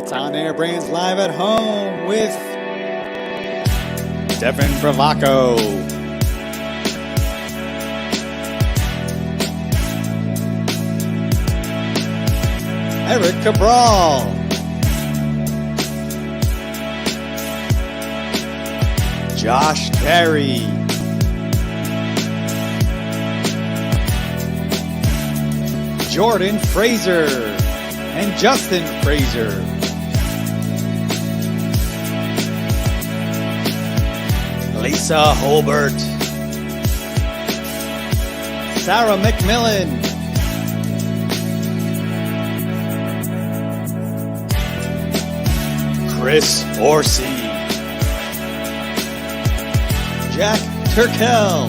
It's On Air Brands Live at Home with Devin Bravaco, Eric Cabral, Josh Carey, Jordan Fraser, and Justin Fraser. Lisa Holbert, Sarah McMillan, Chris Horsey, Jack Turkel,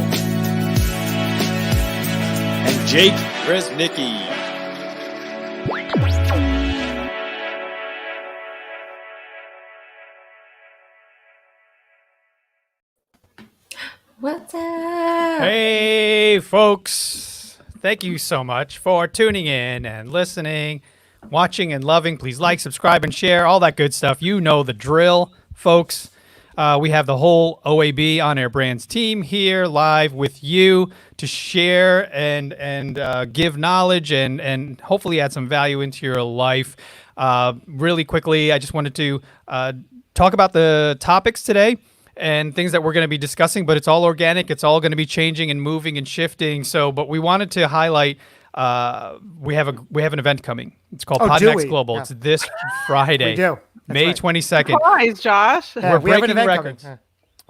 and Jake Resnicki. What's up? Hey, folks. Thank you so much for tuning in and listening, watching and loving. Please like, subscribe, and share, all that good stuff. You know the drill, folks. We have the whole OAB On Air Brands team here live with you to share and give knowledge and hopefully add some value into your life. Really quickly, I just wanted to talk about the topics today and things that we're going to be discussing, but it's all organic. It's all going to be changing and moving and shifting. So, but we wanted to highlight, we have an event coming. It's called PodMax Global. Yeah. It's this Friday, We do. May right. 22nd. Surprise, Josh. We're we have an breaking event records. coming.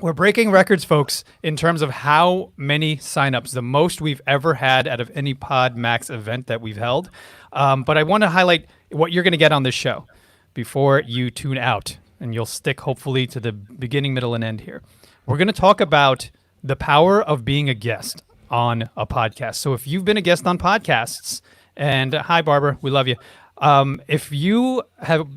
We're breaking records, folks, in terms of how many signups, the most we've ever had out of any PodMax event that we've held. But I want to highlight what you're going to get on this show before you tune out. And you'll stick, hopefully, to the beginning, middle, and end here. We're going to talk about the power of being a guest on a podcast. So if you've been a guest on podcasts, and hi, Barbara, we love you. If you have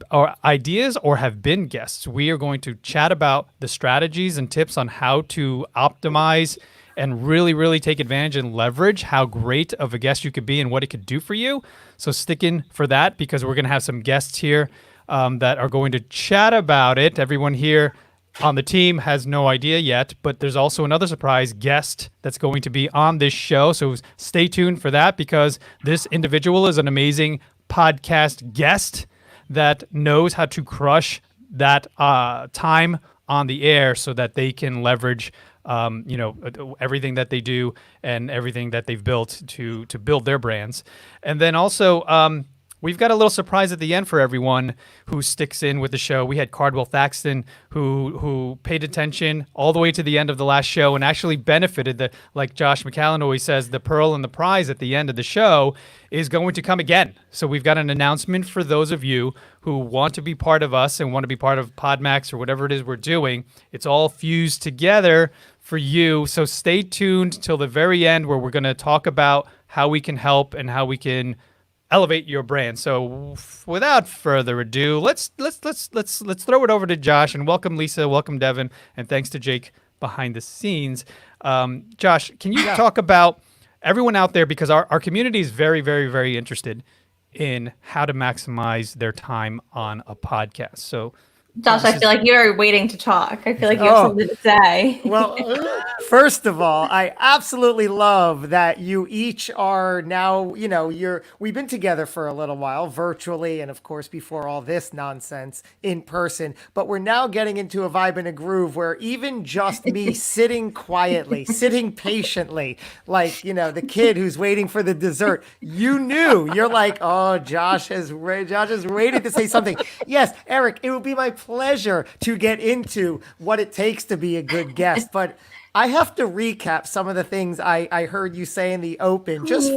ideas or have been guests, we are going to chat about the strategies and tips on how to optimize and really, really take advantage and leverage how great of a guest you could be and what it could do for you. So stick in for that because we're going to have some guests here that are going to chat about it. Everyone here on the team has no idea yet, but there's also another surprise guest that's going to be on this show. So stay tuned for that because this individual is an amazing podcast guest that knows how to crush that time on the air so that they can leverage everything that they do and everything that they've built to build their brands. And then also we've got a little surprise at the end for everyone who sticks in with the show. We had Cardwell Thaxton who paid attention all the way to the end of the last show and actually benefited. Like Josh McCallan always says, the pearl and the prize at the end of the show is going to come again. So we've got an announcement for those of you who want to be part of us and want to be part of PodMax or whatever it is we're doing. It's all fused together for you. So stay tuned till the very end where we're going to talk about how we can help and how we can elevate your brand. So without further ado, let's throw it over to Josh and welcome Lisa, welcome Devin, and thanks to Jake behind the scenes. Josh, can you talk about everyone out there, because our community is very, very, very interested in how to maximize their time on a podcast. So Josh, I feel like you're waiting to talk. I feel like you have something to say. Well, first of all, I absolutely love that you each are now, we've been together for a little while virtually. And of course, before all this nonsense in person, but we're now getting into a vibe and a groove where even just me sitting quietly, sitting patiently, like, the kid who's waiting for the dessert, you're like, oh, Josh is waiting to say something. Yes, Eric, it would be my pleasure to get into what it takes to be a good guest, but I have to recap some of the things I heard you say in the open, just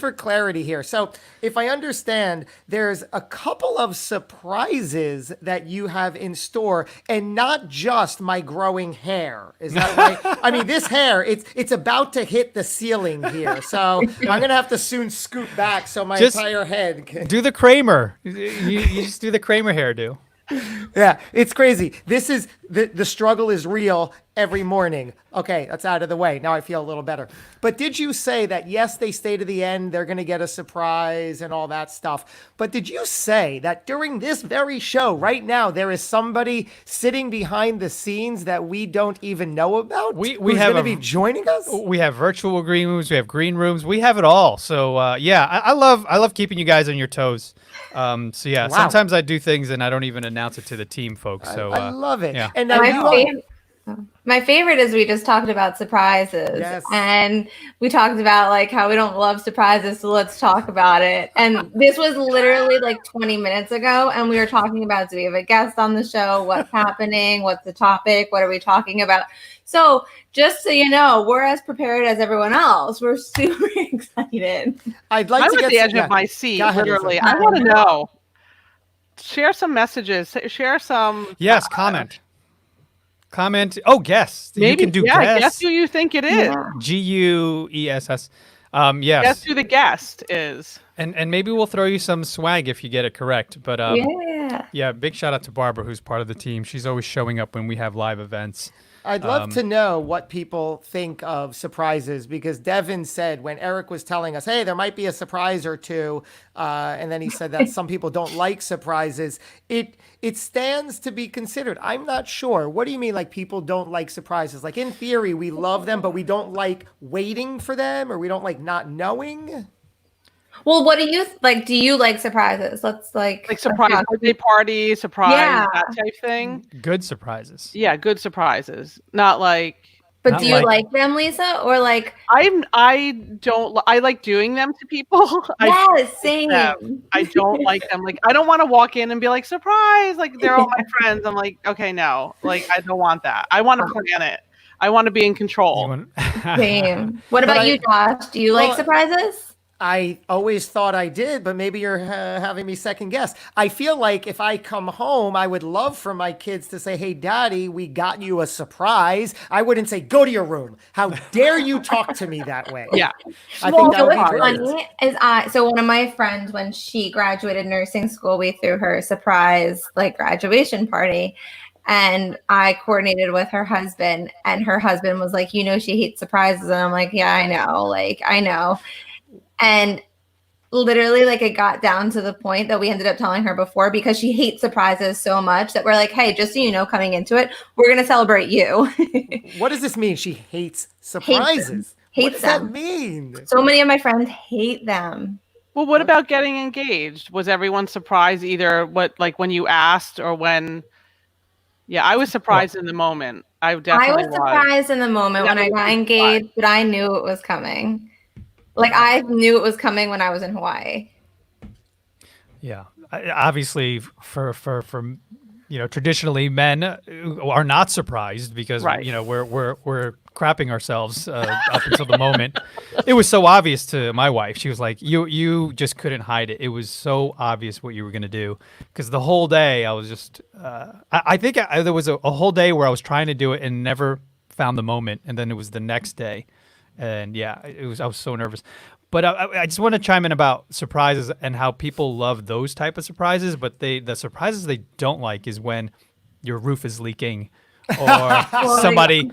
for clarity here. So if I understand, there's a couple of surprises that you have in store, and not just my growing hair. Is that right? I mean, this hair, it's about to hit the ceiling here. So I'm going to have to soon scoot back so my entire head can... Do the Kramer. You just do the Kramer hairdo. Yeah, it's crazy. This is the struggle is real, every morning. Okay, that's out of the way. Now I feel a little better. But did you say that, yes, they stay to the end, they're going to get a surprise and all that stuff. But did you say that during this very show right now, there is somebody sitting behind the scenes that we don't even know about? We who's have going to be joining us? We have virtual green rooms. We have green rooms. We have it all. So yeah, I love keeping you guys on your toes. So yeah, Wow. sometimes I do things and I don't even announce it to the team folks. So I love it. yeah. And now My favorite is we just talked about surprises. Yes. And we talked about like how we don't love surprises, so let's talk about it. And this was literally like 20 minutes ago, and we were talking about, do we have a guest on the show? What's happening? What's the topic? What are we talking about? So just so you know, we're as prepared as everyone else. We're super excited. I'd like I'm to at get the edge yeah. of my seat, Go ahead, literally. Lisa. I want to know. Share some messages. Share some. Yes, comment. Oh, guess. You can do guess who you think it is. Yeah. GUESS. Yes. Guess who the guest is. And maybe we'll throw you some swag if you get it correct. But Yeah. big shout out to Barbara, who's part of the team. She's always showing up when we have live events. I'd love to know what people think of surprises, because Devin said when Eric was telling us, hey, there might be a surprise or two, and then he said that some people don't like surprises. It stands to be considered. I'm not sure. What do you mean, like people don't like surprises? Like in theory, we love them, but we don't like waiting for them, or we don't like not knowing? Well, what do you like? Do you like surprises? Let's Like surprise birthday party, surprise, Yeah. that type thing. Good surprises. Yeah, good surprises. Not like But Not do you like- like them, Lisa? Or like, I like doing them to people. yes, same. I don't like them. Like I don't want to walk in and be like surprise, like they're all my friends. I'm like, okay, no, like I don't want that. I want to plan it. I want to be in control. Same. What about you, Josh? Do you like surprises? I always thought I did, but maybe you're having me second guess. I feel like if I come home, I would love for my kids to say, hey, Daddy, we got you a surprise. I wouldn't say, go to your room. How dare you talk to me that way? Yeah. I think that would what's be great. funny is so one of my friends, when she graduated nursing school, we threw her a surprise like graduation party. And I coordinated with her husband, and her husband was like, you know, she hates surprises. And I'm like, yeah, I know. Like, I know. And literally, like, it got down to the point that we ended up telling her before, because she hates surprises so much that we're like, hey, just so you know, coming into it, we're going to celebrate you. What does this mean? She hates surprises. What does that mean? So many of my friends hate them. Well, what about getting engaged? Was everyone surprised either when you asked or when? Yeah, I was surprised in the moment. I definitely was surprised in the moment when I got engaged, but I knew it was coming. Like I knew it was coming when I was in Hawaii. Yeah, obviously, for traditionally men are not surprised because Right. we're crapping ourselves up until the moment. It was so obvious to my wife. She was like, "You just couldn't hide it. It was so obvious what you were gonna do." Because the whole day I was just, I think there was a whole day where I was trying to do it and never found the moment, and then it was the next day. And yeah, I was so nervous. But I just want to chime in about surprises and how people love those type of surprises. But the surprises they don't like is when your roof is leaking, or somebody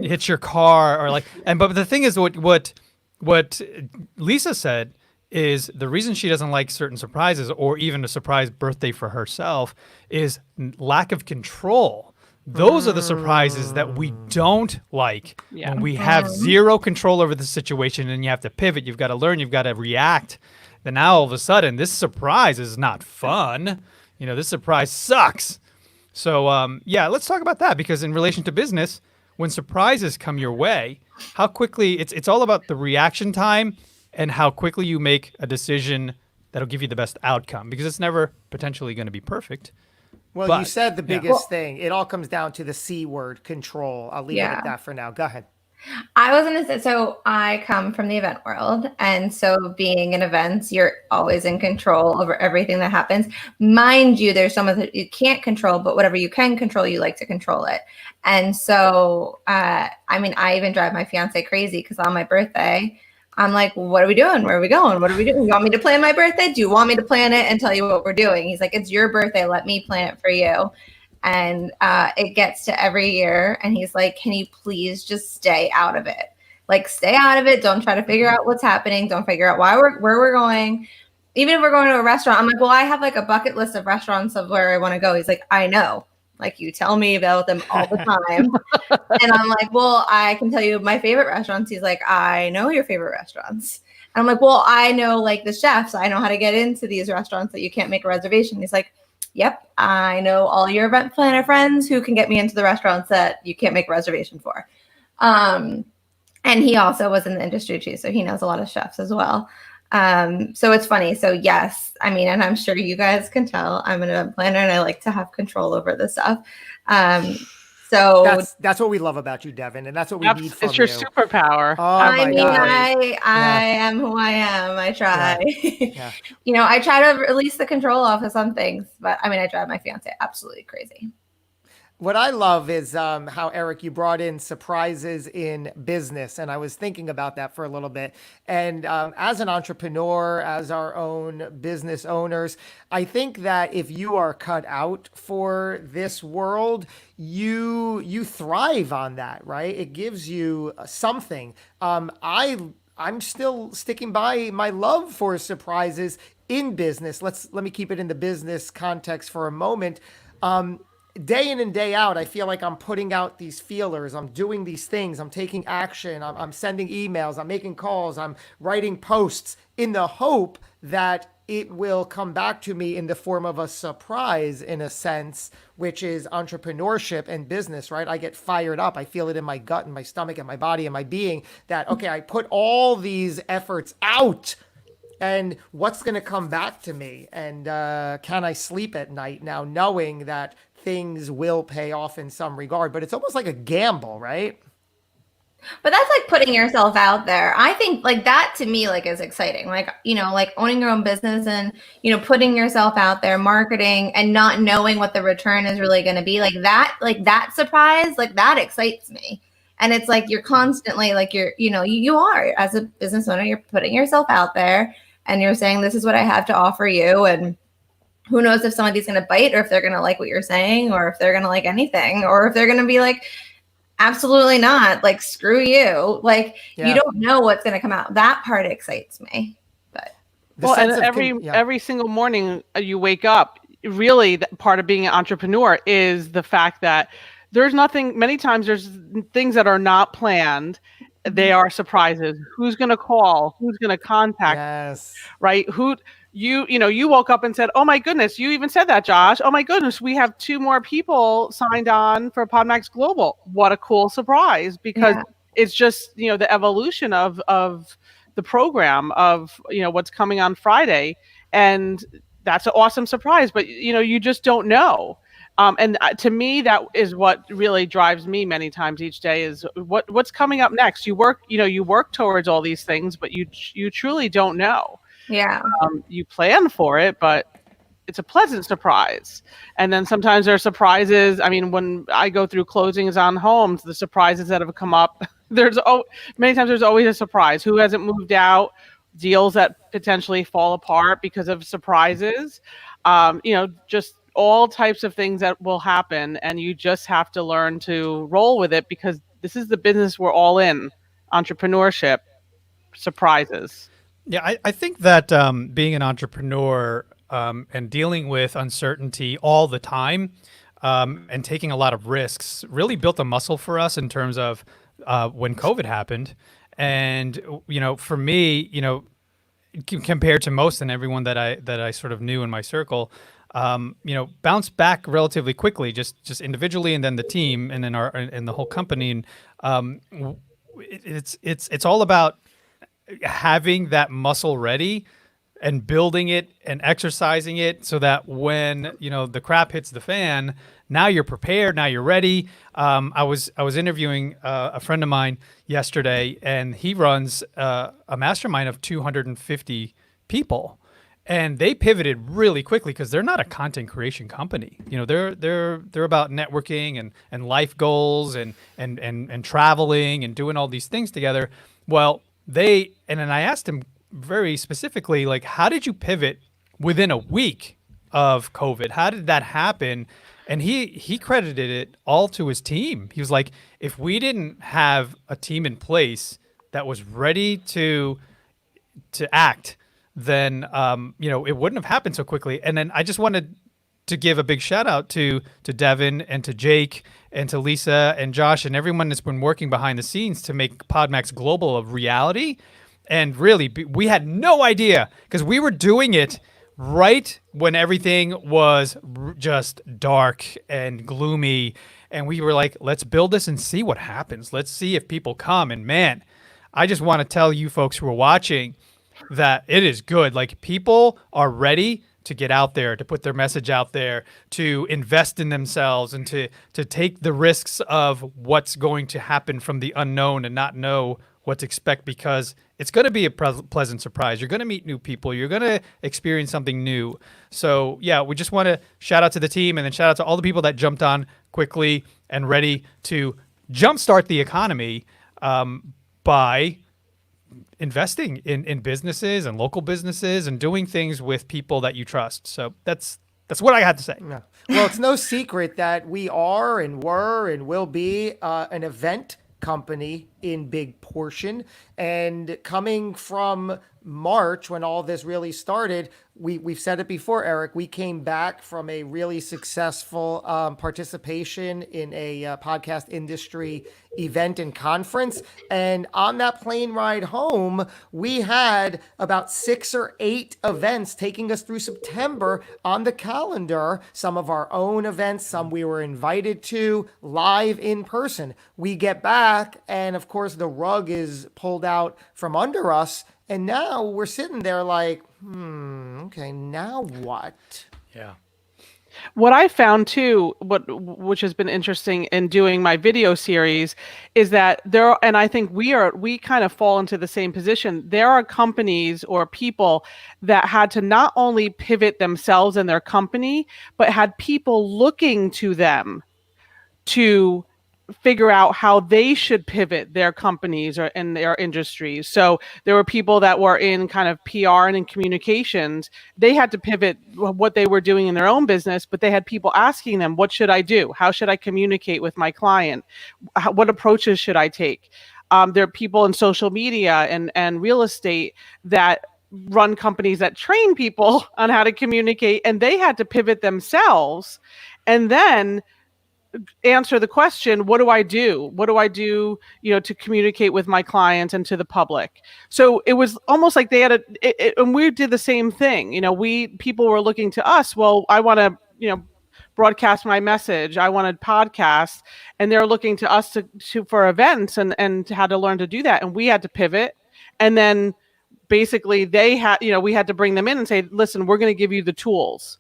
hits your car, or like. But the thing is, what Lisa said is the reason she doesn't like certain surprises, or even a surprise birthday for herself, is lack of control. Those are the surprises that we don't like. Yeah. When we have zero control over the situation and you have to pivot, you've got to learn, you've got to react. Then now all of a sudden, this surprise is not fun. This surprise sucks. So let's talk about that, because in relation to business, when surprises come your way, how quickly it's all about the reaction time and how quickly you make a decision that'll give you the best outcome, because it's never potentially going to be perfect. Well, you said the biggest thing. It all comes down to the C word, control. I'll leave it at that for now. Go ahead. I was going to say, so I come from the event world. And so being in events, you're always in control over everything that happens. Mind you, there's some of it you can't control, but whatever you can control, you like to control it. And so, I even drive my fiance crazy, because on my birthday, I'm like, what are we doing? Where are we going? What are we doing? You want me to plan my birthday? Do you want me to plan it and tell you what we're doing? He's like, it's your birthday. Let me plan it for you. And it gets to every year, and he's like, can you please just stay out of it? Like, stay out of it. Don't try to figure out what's happening. Don't figure out where we're going. Even if we're going to a restaurant, I'm like, well, I have like a bucket list of restaurants of where I want to go. He's like, I know. Like, you tell me about them all the time. And I'm like, well, I can tell you my favorite restaurants. He's like, I know your favorite restaurants. And I'm like, well, I know like the chefs. I know how to get into these restaurants that you can't make a reservation. He's like, yep, I know all your event planner friends who can get me into the restaurants that you can't make a reservation for. And he also was in the industry too, so he knows a lot of chefs as well. So it's funny. So yes, I mean, and I'm sure you guys can tell I'm an event planner and I like to have control over this stuff. So that's what we love about you, Devin, and that's what we need from it's your you. superpower. Oh I my mean, God. I am who I am. I try. Yeah. You know, I try to release the control off of some things, but I mean, I drive my fiance absolutely crazy. What I love is how, Eric, you brought in surprises in business. And I was thinking about that for a little bit. And as an entrepreneur, as our own business owners, I think that if you are cut out for this world, you thrive on that, right? It gives you something. I'm still sticking by my love for surprises in business. Let me keep it in the business context for a moment. Day in and day out, I feel like I'm putting out these feelers. I'm doing these things. I'm taking action. I'm sending emails. I'm making calls. I'm writing posts in the hope that it will come back to me in the form of a surprise, in a sense, which is entrepreneurship and business, right? I get fired up. I feel it in my gut and my stomach and my body and my being that, okay, I put all these efforts out. And what's going to come back to me? And can I sleep at night now knowing that things will pay off in some regard? But it's almost like a gamble, right? But that's like putting yourself out there. I think like that to me like is exciting. Like, you know, like owning your own business and, you know, putting yourself out there, marketing and not knowing what the return is really going to be. Like that surprise, like that excites me. And it's like you're constantly like you are as a business owner, you're putting yourself out there and you're saying this is what I have to offer you, and who knows if somebody's going to bite or if they're going to like what you're saying or if they're going to like anything or if they're going to be like, absolutely not, like, screw you. Like, you don't know what's going to come out. That part excites me. But and every single morning you wake up, really part of being an entrepreneur is the fact that many times there's things that are not planned. They are surprises. Who's going to call? Who's going to contact? Yes. Right? You woke up and said, oh my goodness, you even said that, Josh. Oh my goodness, we have 2 more people signed on for PodMax Global. What a cool surprise, because it's just, the evolution of the program of, what's coming on Friday. And that's an awesome surprise, but you just don't know. And to me, that is what really drives me many times each day is what's coming up next. You work towards all these things, but you truly don't know. Yeah. You plan for it, but it's a pleasant surprise. And then sometimes there are surprises. I mean, when I go through closings on homes, the surprises that have come up, many times there's always a surprise. Who hasn't moved out? Deals that potentially fall apart because of surprises. Just all types of things that will happen, and you just have to learn to roll with it because this is the business we're all in. Entrepreneurship, surprises. Yeah, I think that being an entrepreneur and dealing with uncertainty all the time and taking a lot of risks really built a muscle for us in terms of when COVID happened. And, for me, compared to most and everyone that I sort of knew in my circle, bounced back relatively quickly, just individually and then the team and in the whole company. And it's all about having that muscle ready and building it and exercising it so that when the crap hits the fan, now you're prepared, now you're ready. I was interviewing a friend of mine yesterday, and he runs a mastermind of 250 people, and they pivoted really quickly because they're not a content creation company. They're about networking and life goals and traveling and doing all these things together. Well, and then I asked him very specifically, like, how did you pivot within a week of COVID? How did that happen? And he credited it all to his team. He was like, if we didn't have a team in place that was ready to act, then it wouldn't have happened so quickly. And then I just wanted to give a big shout out to Devin and to Jake and to Lisa and Josh and everyone that's been working behind the scenes to make PodMax Global a reality. And really, we had no idea because we were doing it right when everything was just dark and gloomy. And we were like, let's build this and see what happens. Let's see if people come. And man, I just want to tell you folks who are watching that it is good. Like, people are ready to get out there, to put their message out there, to invest in themselves, and to take the risks of what's going to happen from the unknown and not know what to expect, because it's going to be a pleasant surprise. You're going to meet new people. You're going to experience something new. So yeah, we just want to shout out to the team, and then shout out to all the people that jumped on quickly and ready to jumpstart the economy by investing in businesses and local businesses and doing things with people that you trust. So that's what I had to say. Yeah. Well, it's no secret that we are and were and will be an event company in big portion. And coming from March, when all this really started, we've said it before, Eric, we came back from a really successful participation in a podcast industry event and conference. And on that plane ride home, we had about 6 or 8 events taking us through September on the calendar. Some of our own events, some we were invited to live in person. We get back, and of course, the rug is pulled out from under us. And now we're sitting there like, okay, now what? Yeah. What I found too, which has been interesting in doing my video series, is that and I think we kind of fall into the same position. There are companies or people that had to not only pivot themselves and their company, but had people looking to them to figure out how they should pivot their companies or in their industries. So there were people that were in kind of PR and in communications. They had to pivot what they were doing in their own business, but they had people asking them, what should I do? How should I communicate with my client? What approaches should I take? There are people in social media and real estate that run companies that train people on how to communicate, and they had to pivot themselves and then answer the question, what do I do? What do I do, to communicate with my clients and to the public? So it was almost like they had and we did the same thing. People were looking to us. Well, I want to, broadcast my message. I wanted podcasts, and they're looking to us for events and how to learn to do that. And we had to pivot. And then basically we had to bring them in and say, listen, we're going to give you the tools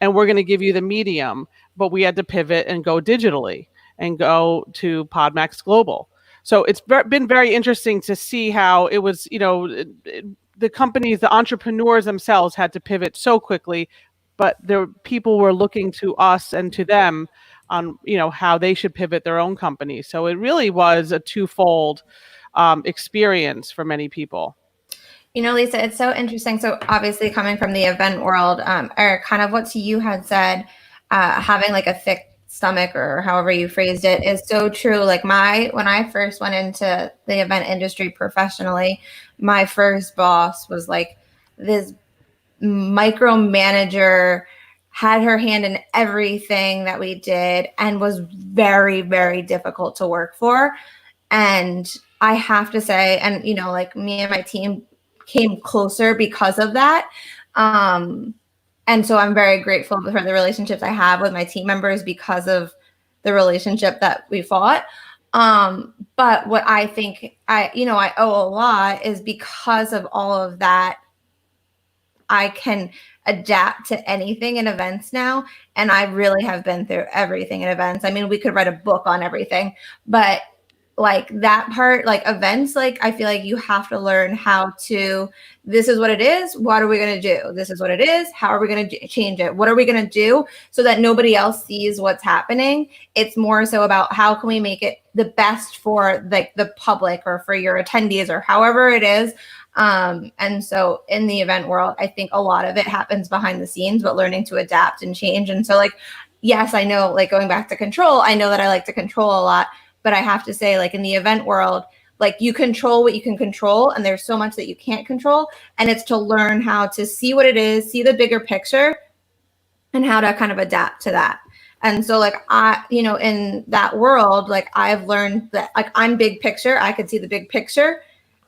and we're going to give you the medium. But we had to pivot and go digitally and go to PodMax Global. So it's been very interesting to see how it was, the companies, the entrepreneurs themselves had to pivot so quickly, but people were looking to us and to them on, how they should pivot their own companies. So it really was a twofold experience for many people. Lisa, it's so interesting. So obviously coming from the event world, Eric, kind of what you had said, having like a thick stomach or however you phrased it is so true. Like when I first went into the event industry professionally, my first boss was like this micromanager, had her hand in everything that we did, and was very, very difficult to work for. And I have to say, and like me and my team came closer because of that. And so I'm very grateful for the relationships I have with my team members because of the relationship that we fought. But what I think I owe a lot is because of all of that, I can adapt to anything in events now. And I really have been through everything in events. I mean, we could write a book on everything, but like that part, like events, like I feel like you have to learn how to, this is what it is. What are we going to do? This is what it is. How are we going to change it? What are we going to do so that nobody else sees what's happening? It's more so about how can we make it the best for like the public or for your attendees or however it is. And so in the event world, I think a lot of it happens behind the scenes, but learning to adapt and change. And so like, yes, I know, like going back to control, I know that I like to control a lot, but I have to say, like in the event world, like you control what you can control, and there's so much that you can't control. And it's to learn how to see what it is, see the bigger picture, and how to kind of adapt to that. And so like in that world, like I've learned that like I'm big picture, I could see the big picture.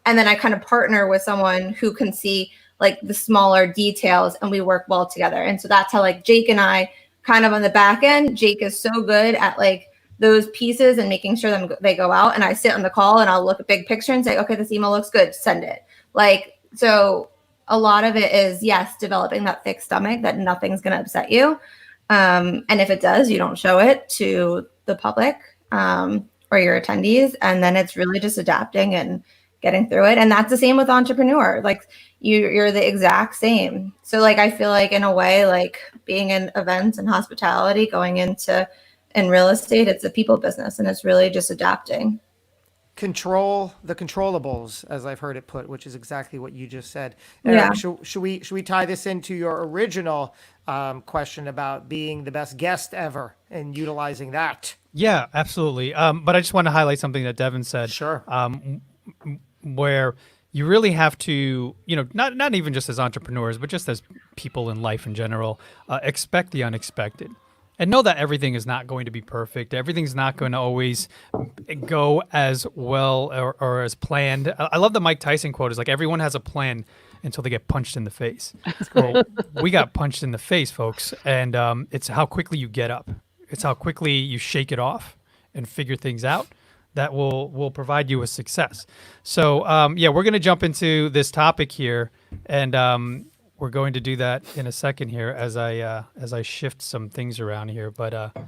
And then I kind of partner with someone who can see like the smaller details, and we work well together. And so that's how like Jake and I kind of on the back end, Jake is so good at like those pieces and making sure they go out, and I sit on the call and I'll look at big picture and say, okay, this email looks good, send it. Like, so a lot of it is, yes, developing that thick stomach that nothing's going to upset you. And if it does, you don't show it to the public or your attendees. And then it's really just adapting and getting through it. And that's the same with entrepreneur. Like you're the exact same. So like, I feel like in a way, like being in events and hospitality, going into in real estate, it's a people business, and it's really just adapting. Control the controllables, as I've heard it put, which is exactly what you just said. Yeah. Eric, should we tie this into your original question about being the best guest ever and utilizing that? Yeah, absolutely. But I just want to highlight something that Devin said. Sure. Where you really have to, not even just as entrepreneurs, but just as people in life in general, expect the unexpected. And know that everything is not going to be perfect. Everything's not going to always go as well or as planned. I love the Mike Tyson quote. Is like, everyone has a plan until they get punched in the face. Well, we got punched in the face, folks. And it's how quickly you get up. It's how quickly you shake it off and figure things out that will provide you with success. So, we're going to jump into this topic here. And we're going to do that in a second here as I shift some things around here. But hold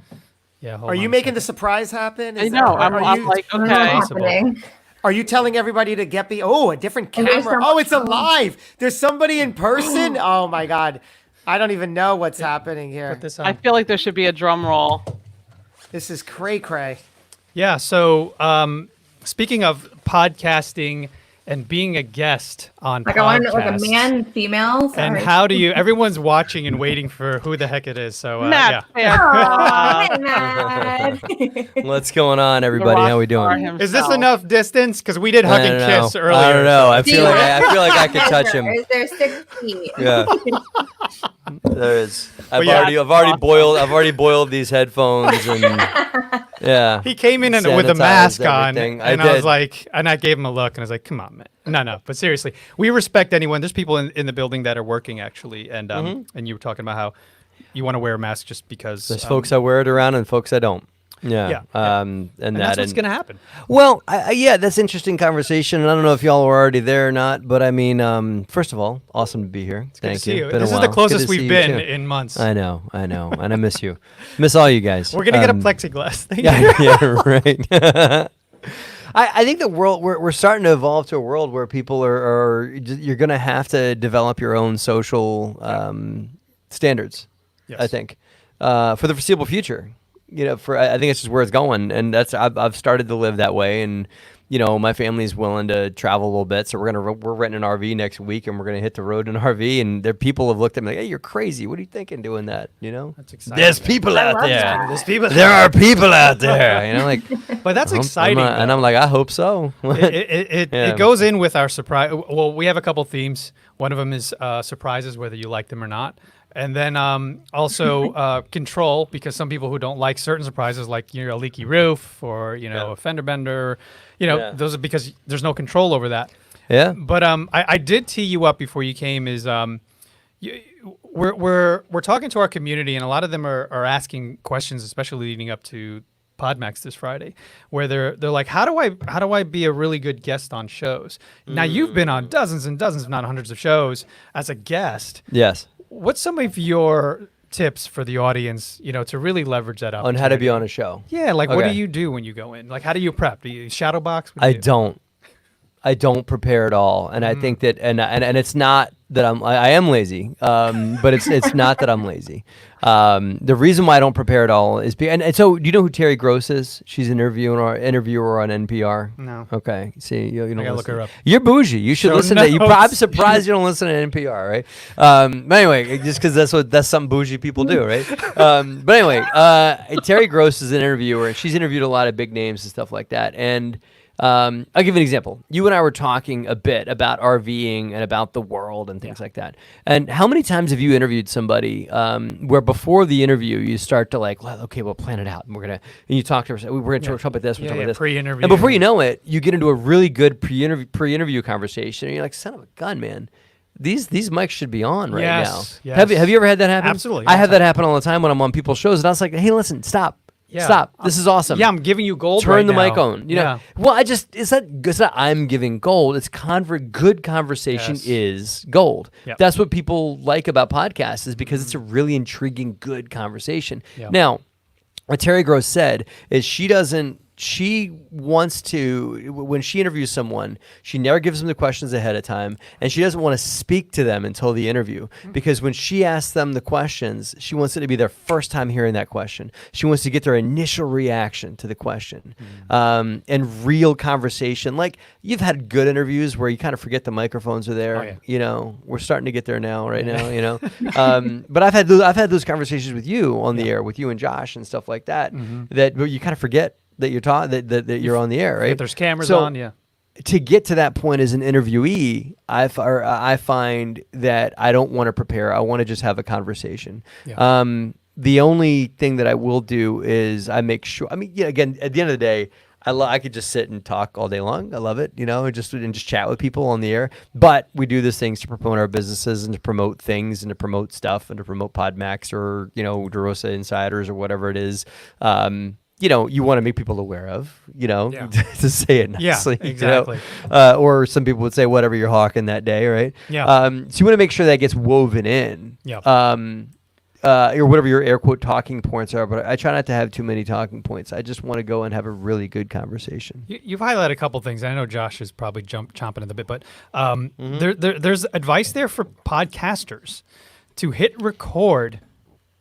Are you on making the surprise happen? I know. I'm like, okay. Happening. Are you telling everybody to get a different camera? Oh, it's alive. There's somebody in person. Oh my God. I don't even know what's happening here. Put this on. I feel like there should be a drum roll. This is cray. Yeah. So speaking of podcasting and being a guest on Like podcasts, I want to like a man, female. Sorry. and how do you? Everyone's watching and waiting for who the heck it is. So Matt, Aw, hey, Matt. What's going on, everybody? How we doing? Is this enough distance? Because we did hug and kiss earlier. I don't know. I Do feel you like have I could touch him. Is there 6 feet? Yeah. There is. I've yeah. already boiled these headphones and yeah. He came in with a mask on, everything. and I was like, and I gave him a look, and I was like, "Come on, man, no." But seriously, we respect anyone. There's people in the building that are working actually, and and you were talking about how you want to wear a mask just because There's folks that wear it around and folks that don't. Yeah. And that's what's going to happen. Well, that's interesting conversation. And I don't know if y'all were already there or not, but I mean, first of all, awesome to be here. Good to see you. Been a This is while. the Good closest to see we've you been too. in months. I know, and I miss you. Miss all you guys. We're gonna get a plexiglass thing. Yeah, right. I think the world we're starting to evolve to a world where people are you're going to have to develop your own social standards. Yes. I think for the foreseeable future. I think it's just where it's going, and I've started to live that way, and my family's willing to travel a little bit, so we're renting an RV next week, and we're gonna hit the road in an RV, and there people have looked at me like, "Hey, you're crazy! What are you thinking doing that?" That's exciting. There's people out love there. that. There's people. There are people out there. Like, But that's exciting. and I'm like, I hope so. It goes in with our surprise. Well, we have a couple themes. One of them is surprises, whether you like them or not. And then also control, because some people who don't like certain surprises, like a leaky roof or a fender bender, those are because there's no control over that. Yeah. But I did tee you up before you came. Is we're talking to our community, and a lot of them are asking questions, especially leading up to PodMax this Friday, where they're like, how do I be a really good guest on shows? Now you've been on dozens and dozens, if not hundreds of shows as a guest. Yes. What's some of your tips for the audience, to really leverage that On how to be on a show. Yeah, like what Okay. do you do when you go in? Like how do you prep? Do you shadow box? What do I you do? don't. I don't prepare at all, and I think that, and it's not that I am lazy, but it's not that I'm lazy. The reason why I don't prepare at all is and so do you know who Terry Gross is? She's an interviewer on NPR. No. Okay. See, you don't gotta look listen. her up. You're bougie. You should Show listen to. notes. I'm surprised you don't listen to NPR, right? But anyway, just because that's something bougie people do, right? But anyway, Terry Gross is an interviewer, and she's interviewed a lot of big names and stuff like that, and. I'll give you an example. You and I were talking a bit about RVing and about the world and things like that. And how many times have you interviewed somebody where before the interview you start to like, well, okay, we'll plan it out, and and you talk to her, we're going to talk about this, we're talking about this, pre-interview. and before you know it, you get into a really good pre-interview conversation, and you're like, son of a gun, man. These mics should be on right now. Yes. Have you ever had that happen? Absolutely. I have that happen all the time when I'm on people's shows, and I was like, hey, listen, stop. Yeah. Stop. This is awesome. Yeah, I'm giving you gold. Turn right the now. mic on. You know. Well, it's not I'm giving gold. It's good conversation is gold. Yep. That's what people like about podcasts is because it's a really intriguing, good conversation. Yep. Now, what Terry Gross said is she wants to, when she interviews someone, she never gives them the questions ahead of time, and she doesn't want to speak to them until the interview, because when she asks them the questions, she wants it to be their first time hearing that question. She wants to get their initial reaction to the question, and real conversation. Like, you've had good interviews where you kind of forget the microphones are there. Oh, yeah. You know, we're starting to get there now, right now, you know. But I've had those conversations with you on the air, with you and Josh and stuff like that, that you kind of forget that you're that you're on the air, right? If there's cameras on, yeah. To get to that point as an interviewee, I find that I don't want to prepare. I want to just have a conversation. Yeah. The only thing that I will do is I make sure. I mean, yeah. Again, at the end of the day, I could just sit and talk all day long. I love it, you know, and just chat with people on the air. But we do these things to promote our businesses and to promote things and to promote stuff and to promote PodMax or, you know, DeRosa Insiders or whatever it is. You know, you want to make people aware of, you know, to say it nicely. Yeah, exactly. You know? Or some people would say whatever you're hawking that day, right? Yeah. So you want to make sure that gets woven in. Yeah. Or whatever your air quote talking points are, but I try not to have too many talking points. I just want to go and have a really good conversation. You've highlighted a couple things. I know Josh is probably chomping at the bit, but there's advice there for podcasters to hit record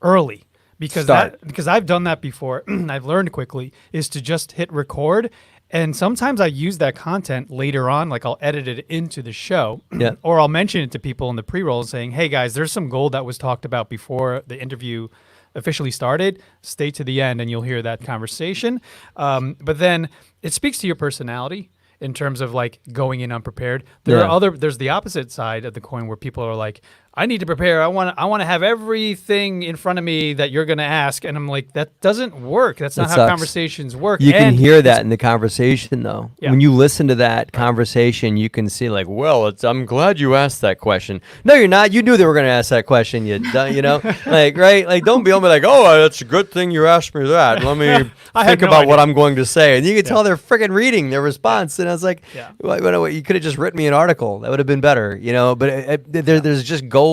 early. Because I've done that before, I've learned quickly, is to just hit record. And sometimes I use that content later on, like I'll edit it into the show, or I'll mention it to people in the pre-roll saying, hey guys, there's some gold that was talked about before the interview officially started. Stay to the end and you'll hear that conversation. But then it speaks to your personality in terms of like going in unprepared. There's the opposite side of the coin where people are like, I need to prepare. I want to have everything in front of me that you're going to ask. And I'm like, that doesn't work. That's not how conversations work. You can hear that in the conversation, though. Yeah. When you listen to that conversation, you can see like, well, I'm glad you asked that question. No, you're not. You knew they were going to ask that question. You know, like, right? Like, don't be like, oh, that's a good thing you asked me that. Let me think about what I'm going to say. And you can tell they're freaking reading their response. And I was like, well, you could have just written me an article. That would have been better, you know, but there's just gold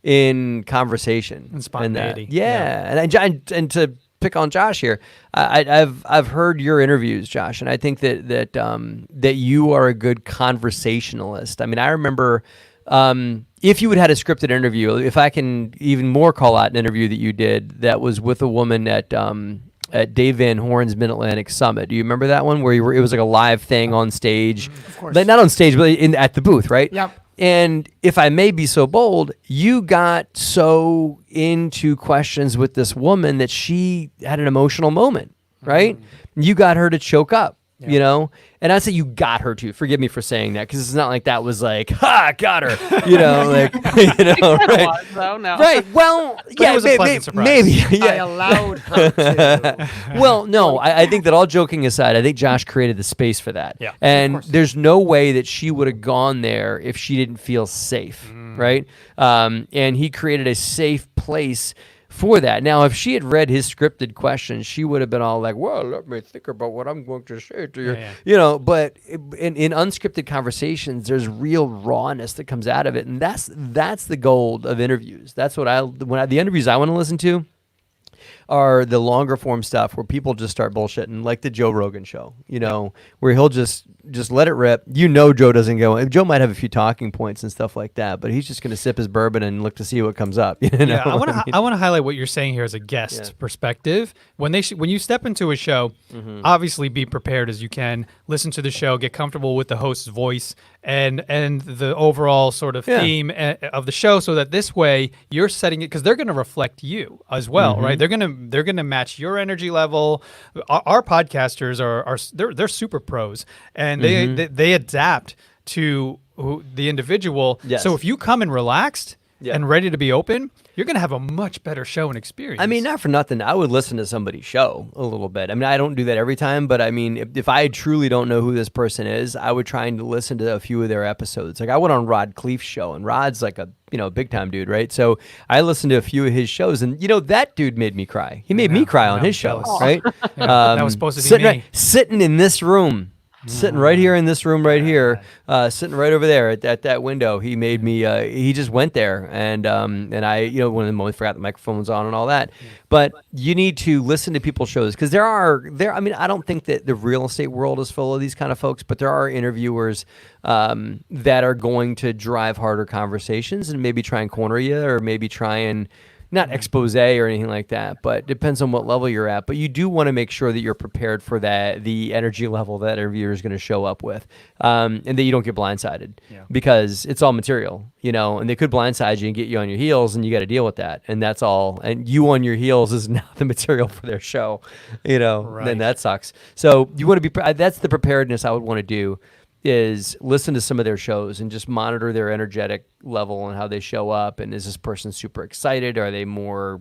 in conversation and spontaneity. And to pick on Josh here, I've heard your interviews, Josh, and I think that you are a good conversationalist. I mean, I remember if you had a scripted interview, if I can even more call out an interview that you did that was with a woman at Dave Van Horn's Mid-Atlantic Summit. Do you remember that one where it was like a live thing on stage? Of course. Not on stage, but at the booth, right? Yep. And if I may be so bold, you got so into questions with this woman that she had an emotional moment, right? You got her to choke up, you know? And I say you got her to. Forgive me for saying that, because it's not like that was like, ha, got her, you know, like, you know, right? Was, though, no. Right. Well, yeah, it was a pleasant surprise. Maybe. Yeah. I allowed her to. Well, no, I think that all joking aside, I think Josh created the space for that. Yeah. And there's no way that she would have gone there if she didn't feel safe, right? And he created a safe place for that. Now, if she had read his scripted questions, she would have been all like, well, let me think about what I'm going to say to you. You know, but in unscripted conversations, there's real rawness that comes out of it. And that's the gold of interviews. That's what the interviews I want to listen to are the longer form stuff where people just start bullshitting, like the Joe Rogan show, where he'll just let it rip. Joe doesn't go. Joe might have a few talking points and stuff like that, but he's just going to sip his bourbon and look to see what comes up. Yeah, I want to highlight what you're saying here as a guest perspective. When you step into a show, obviously be prepared as you can. Listen to the show, get comfortable with the host's voice and the overall sort of theme of the show, so that this way you're setting it, because they're going to reflect you as well, right? They're going to match your energy level. Our podcasters they're super pros, and they adapt to the individual. Yes. So if you come in relaxed and ready to be open, you're going to have a much better show and experience. I mean, not for nothing, I would listen to somebody's show a little bit. I mean, I don't do that every time, but I mean, if I truly don't know who this person is, I would try and listen to a few of their episodes. Like I went on Rod Cleef's show, and Rod's like a big time dude, right? So I listened to a few of his shows, and that dude made me cry. He made me cry on his show, right? That was supposed to be me. Sitting in this room. Sitting right here in this room right here, sitting right over there at that window. He made me, he just went there. And I, one of the moments, forgot the microphone was on and all that. But you need to listen to people's shows, because I mean, I don't think that the real estate world is full of these kind of folks, but there are interviewers that are going to drive harder conversations and maybe try and corner you, or maybe try and not expose or anything like that, but depends on what level you're at. But you do want to make sure that you're prepared for the energy level that interviewer is going to show up with, and that you don't get blindsided, because it's all material, and they could blindside you and get you on your heels, and you got to deal with that. And that's all. And you on your heels is not the material for their show, then that sucks. So you want to be, that's the preparedness I would want to do, is listen to some of their shows and just monitor their energetic level and how they show up. And is this person super excited? Are they more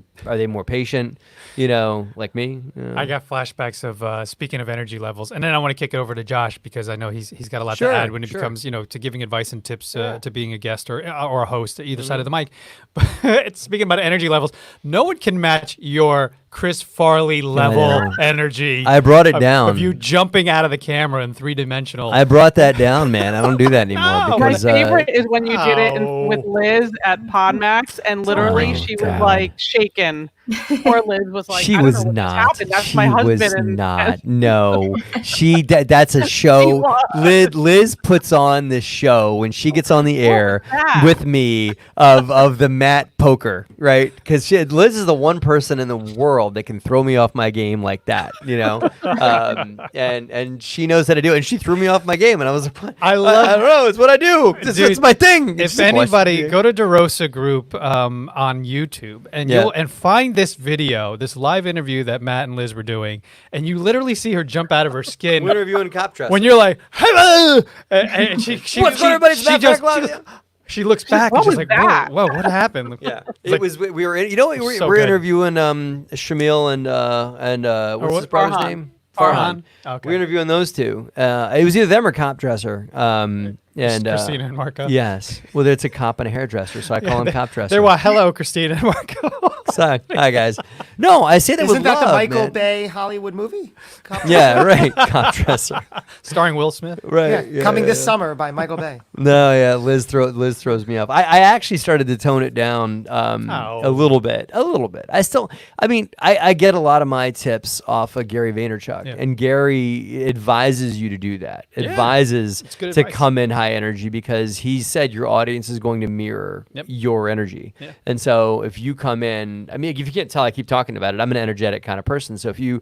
patient? Like me. I got flashbacks of speaking of energy levels, and then I want to kick it over to Josh, because I know he's got a lot to add when it becomes to giving advice and tips to being a guest or a host at either side of the mic. But speaking about energy levels, no one can match your Chris Farley level energy. I brought it down of you jumping out of the camera in 3-dimensional. I brought that down, man. I don't do that anymore. My Because, favorite is when you did it with Liz at PodMax, and literally she was like shaken. Poor Liz was like, she I don't was know what just not. happened. That's She my husband. was and not. No, that's a show. Liz puts on this show when she gets on the air with me of the mat poker, right? Because Liz is the one person in the world that can throw me off my game like that, and she knows how to do it. And she threw me off my game, and I was like, I don't know, it's what I do. It's my thing. If anybody, go to DeRosa Group on YouTube, and you'll find this video, this live interview that Matt and Liz were doing, and you literally see her jump out of her skin. We're interviewing cop dress. When you're like, hello, and she looks back and she's like, whoa, what happened? Yeah, we were interviewing Shamil and what's his brother's name? Farhan. Okay. We were interviewing those two. It was either them or Cop Dresser. And Christina and Marco. Yes. Well, it's a cop and a hairdresser, so I call them Cop Dresser. They're hello, Christina and Marco. So, hi guys. No, I say that Isn't with that love, the Michael man. Bay Hollywood movie? Yeah, right. Cop Dresser. Starring Will Smith. Right. Yeah, coming this summer by Michael Bay. No, yeah, Liz throws me off. I actually started to tone it down a little bit. I get a lot of my tips off of Gary Vaynerchuk, and Gary advises you to do that. Advises to come in high energy, because he said your audience is going to mirror your energy. Yeah. And so if you come in, I mean, if you can't tell, I keep talking about it. I'm an energetic kind of person. So if you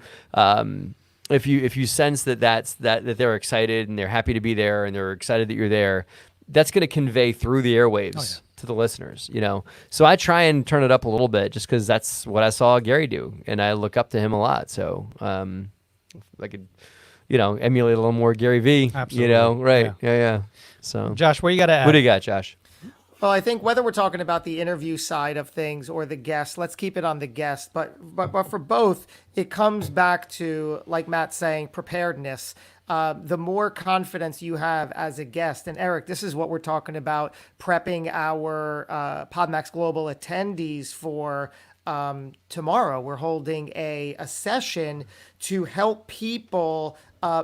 sense that they're excited and they're happy to be there and they're excited that you're there, that's going to convey through the airwaves to the listeners, So I try and turn it up a little bit, just because that's what I saw Gary do, and I look up to him a lot. So I could, emulate a little more Gary V. Absolutely. Right? Yeah. So Josh, what you got to add? What do you got, Josh? Well, I think whether we're talking about the interview side of things or the guest, let's keep it on the guest. But for both, it comes back to, like Matt's saying, preparedness. The more confidence you have as a guest, and Eric, this is what we're talking about, prepping our PodMax Global attendees for tomorrow. We're holding a session to help people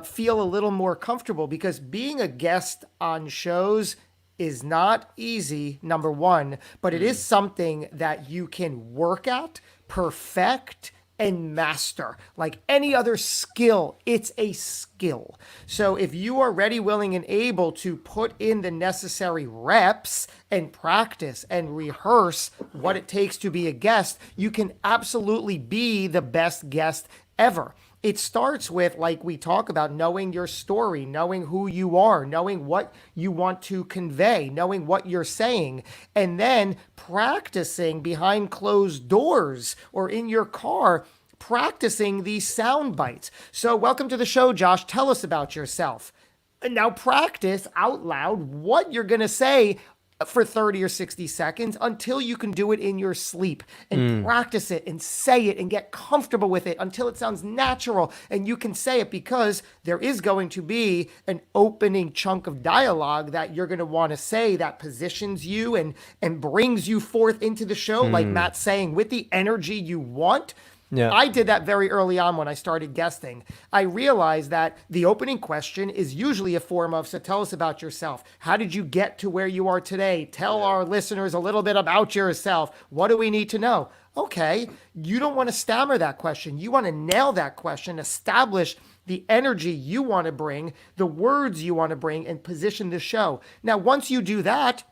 feel a little more comfortable, because being a guest on shows is not easy, number one, but it is something that you can work at, perfect, and master. Like any other skill, it's a skill. So if you are ready, willing, and able to put in the necessary reps and practice and rehearse what it takes to be a guest, you can absolutely be the best guest ever. It starts with, like we talk about, knowing your story, knowing who you are, knowing what you want to convey, knowing what you're saying, and then practicing behind closed doors or in your car, practicing these sound bites. So welcome to the show, Josh. Tell us about yourself. And now practice out loud what you're going to say for 30 or 60 seconds until you can do it in your sleep, and practice it and say it and get comfortable with it until it sounds natural and you can say it, because there is going to be an opening chunk of dialogue that you're going to want to say that positions you and brings you forth into the show, like Matt's saying, with the energy you want. Yeah. I did that very early on when I started guesting. I realized that the opening question is usually a form of, so tell us about yourself. How did you get to where you are today? Tell our listeners a little bit about yourself. What do we need to know? Okay, you don't want to stammer that question. You want to nail that question, establish the energy you want to bring, the words you want to bring, and position the show. Now, once you do that,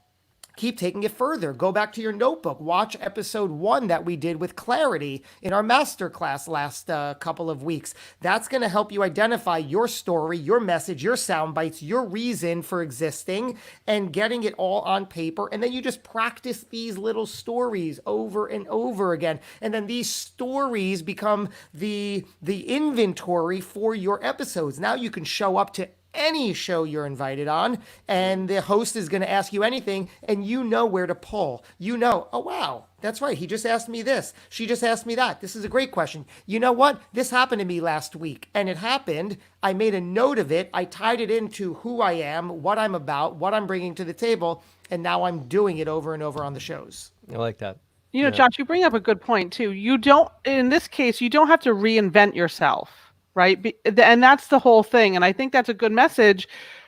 keep taking it further. Go back to your notebook. Watch episode 1 that we did with Clarity in our masterclass last couple of weeks. That's going to help you identify your story, your message, your sound bites, your reason for existing, and getting it all on paper. And then you just practice these little stories over and over again. And then these stories become the inventory for your episodes. Now you can show up to any show you're invited on, and the host is going to ask you anything, and you know where to pull. You know, oh, wow, that's right. He just asked me this. She just asked me that. This is a great question. You know what? This happened to me last week, and it happened. I made a note of it. I tied it into who I am, what I'm about, what I'm bringing to the table, and now I'm doing it over and over on the shows. I like that. You know, Josh, you bring up a good point too. You don't, in this case, you don't have to reinvent yourself. Right. And that's the whole thing. And I think that's a good message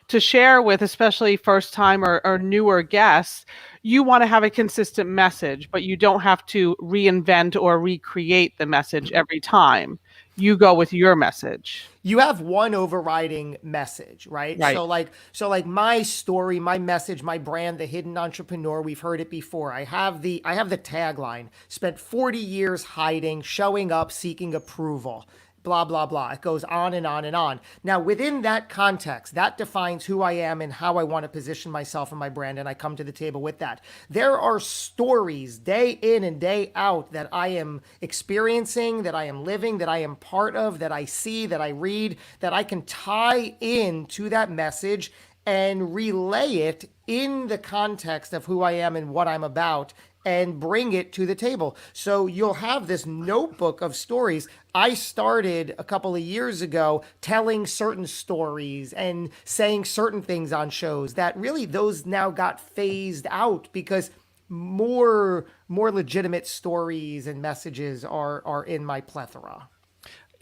to share with, especially first time or newer guests. You want to have a consistent message, but you don't have to reinvent or recreate the message every time. You go with your message. You have one overriding message, right? Right. So like my story, my message, my brand, the hidden entrepreneur, we've heard it before. I have the tagline: spent 40 years hiding, showing up, seeking approval. Blah, blah, blah. It goes on and on and on. Now, within that context, that defines who I am and how I want to position myself and my brand, and I come to the table with that. There are stories day in and day out that I am experiencing, that I am living, that I am part of, that I see, that I read, that I can tie in to that message and relay it in the context of who I am and what I'm about, and bring it to the table. So you'll have this notebook of stories. I started a couple of years ago telling certain stories and saying certain things on shows that really those now got phased out because more legitimate stories and messages are in my plethora.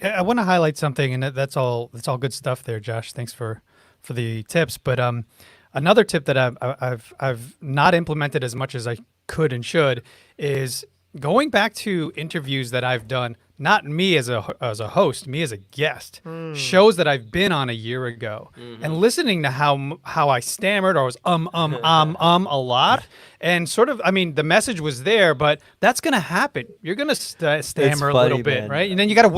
I want to highlight something, and that's all good stuff there, Josh. Thanks for the tips. But another tip that I've not implemented as much as I could and should is going back to interviews that I've done, not me as a host, me as a guest, shows that I've been on a year ago, and listening to how I stammered or was a lot, and sort of, I mean, the message was there, but that's gonna happen. You're gonna stammer a little bit, right? And then you gotta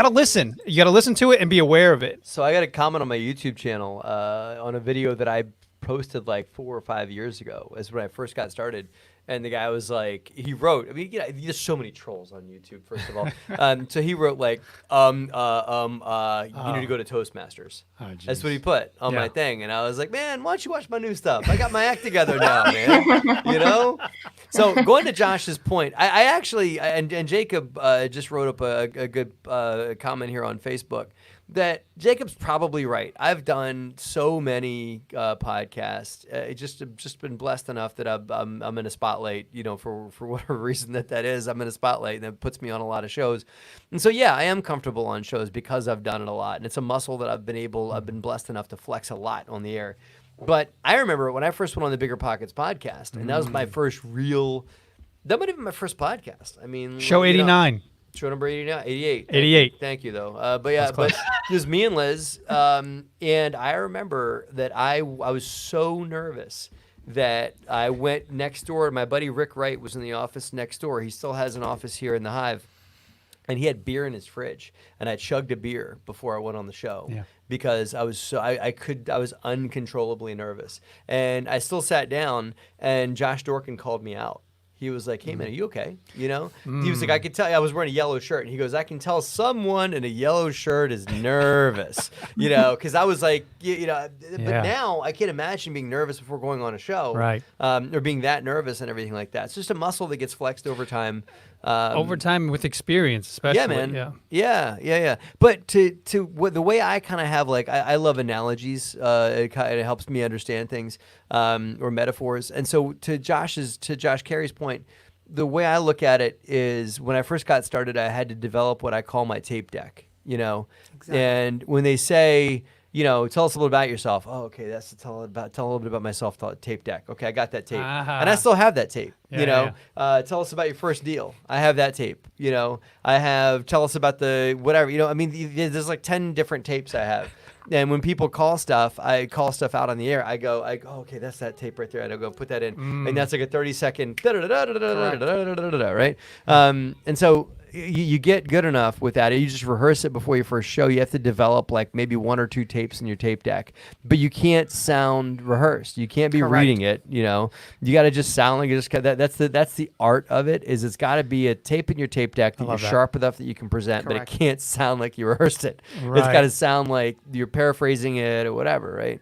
listen. You gotta listen to it and be aware of it. So I got a comment on my YouTube channel on a video that I posted like 4 or 5 years ago. Is when I first got started. And the guy was like, he wrote, I mean, there's so many trolls on YouTube, first of all. So he wrote like, you need to go to Toastmasters. Oh, that's what he put on my thing. And I was like, man, why don't you watch my new stuff? I got my act together now, man. You know? So going to Josh's point, I actually, and Jacob just wrote up a good comment here on Facebook, that Jacob's probably right. I've done so many podcasts. Just been blessed enough that I'm in a spotlight. You know, for whatever reason that is, I'm in a spotlight, and that puts me on a lot of shows. And so yeah, I am comfortable on shows because I've done it a lot, and it's a muscle that I've been blessed enough to flex a lot on the air. But I remember when I first went on the Bigger Pockets podcast, and that was my first real. That might have been my first podcast. I mean, Show 89. Show number 80 now? 88. 88. Thank you, though. But yeah, but it was me and Liz. And I remember that I was so nervous that I went next door. My buddy Rick Wright was in the office next door. He still has an office here in the Hive. And he had beer in his fridge. And I chugged a beer before I went on the show. Yeah. Because I was I was uncontrollably nervous. And I still sat down, and Josh Dorkin called me out. He was like, "Hey man, are you okay?" You know, he was like, "I could tell." I was wearing a yellow shirt, and he goes, "I can tell someone in a yellow shirt is nervous." You know, because I was like, But now I can't imagine being nervous before going on a show, right? Or being that nervous and everything like that. It's just a muscle that gets flexed over time. Over time with experience, especially. Yeah, man. Yeah. But the way I kind of have, like, I love analogies. It helps me understand things, or metaphors. And so to Josh Carey's point, the way I look at it is when I first got started, I had to develop what I call my tape deck. Exactly. And when they say, tell us a little about yourself. Oh, okay, that's tell a little bit about myself. Tape deck. Okay, I got that tape, and I still have that tape. Tell us about your first deal. I have that tape. I have. Tell us about the whatever. I mean, there's like 10 different tapes I have. And when people call stuff, I call stuff out on the air. I go, oh, okay, that's that tape right there. I go put that in, and that's like a 30-second, right? And so. You get good enough with that. You just rehearse it before your first show. You have to develop like maybe 1 or 2 tapes in your tape deck, but you can't sound rehearsed. You can't be reading it. You got to just sound like you just. That's the art of it. Is it's got to be a tape in your tape deck that you're sharp enough that you can present, but it can't sound like you rehearsed it. Right. It's got to sound like you're paraphrasing it or whatever, right?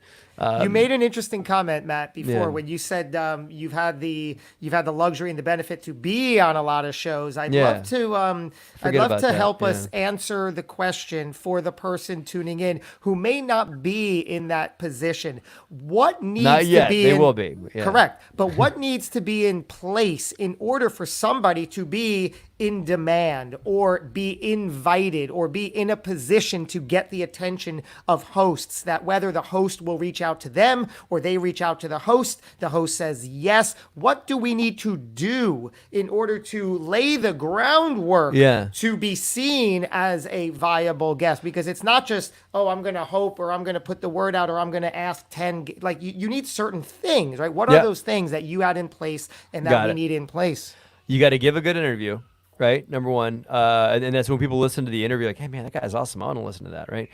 You made an interesting comment, Matt, before when you said you've had the luxury and the benefit to be on a lot of shows. I'd love to help us answer the question for the person tuning in who may not be in that position. What needs to be? They will be. Yeah. Correct. But what needs to be in place in order for somebody to be in demand or be invited or be in a position to get the attention of hosts, that whether the host will reach out to them or they reach out to the host says yes. What do we need to do in order to lay the groundwork to be seen as a viable guest? Because it's not just, I'm going to hope, or I'm going to put the word out, or I'm going to ask 10. Like you need certain things, right? What are those things that you had in place and that we need in place? You got to give a good interview. Right, number one, and that's when people listen to the interview, like, "Hey, man, that guy's awesome. I want to listen to that." Right?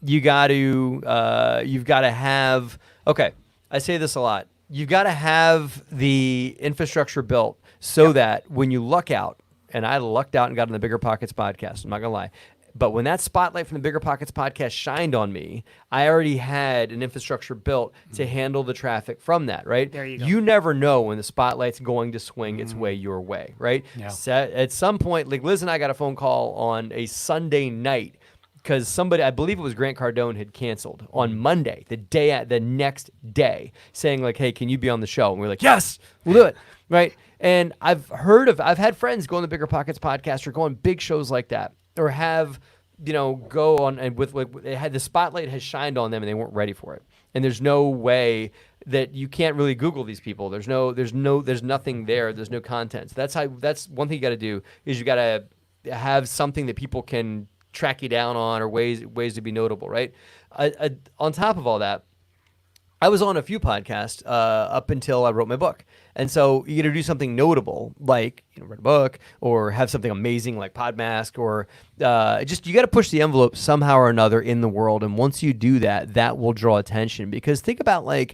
You've got to have. Okay, I say this a lot. You've got to have the infrastructure built so that when you luck out, and I lucked out and got on the Bigger Pockets podcast. I'm not gonna lie. But when that spotlight from the Bigger Pockets podcast shined on me, I already had an infrastructure built to handle the traffic from that, right? There you go. You never know when the spotlight's going to swing its way your way, right? Yeah. So at some point, like Liz and I got a phone call on a Sunday night because somebody, I believe it was Grant Cardone, had canceled on Monday, the next day, saying like, "Hey, can you be on the show?" And we're like, "Yes, we'll do it," right? And I've had friends go on the Bigger Pockets podcast or go on big shows like that, or have go on and with like they had the spotlight has shined on them and they weren't ready for it. And there's no way that you can't really Google these people. There's nothing there. There's no content. So that's one thing you got to do is you got to have something that people can track you down on, or ways to be notable, right? On top of all that, I was on a few podcasts up until I wrote my book. And so you got to do something notable, like write a book, or have something amazing like Podmask, or you got to push the envelope somehow or another in the world. And once you do that, that will draw attention. Because think about, like,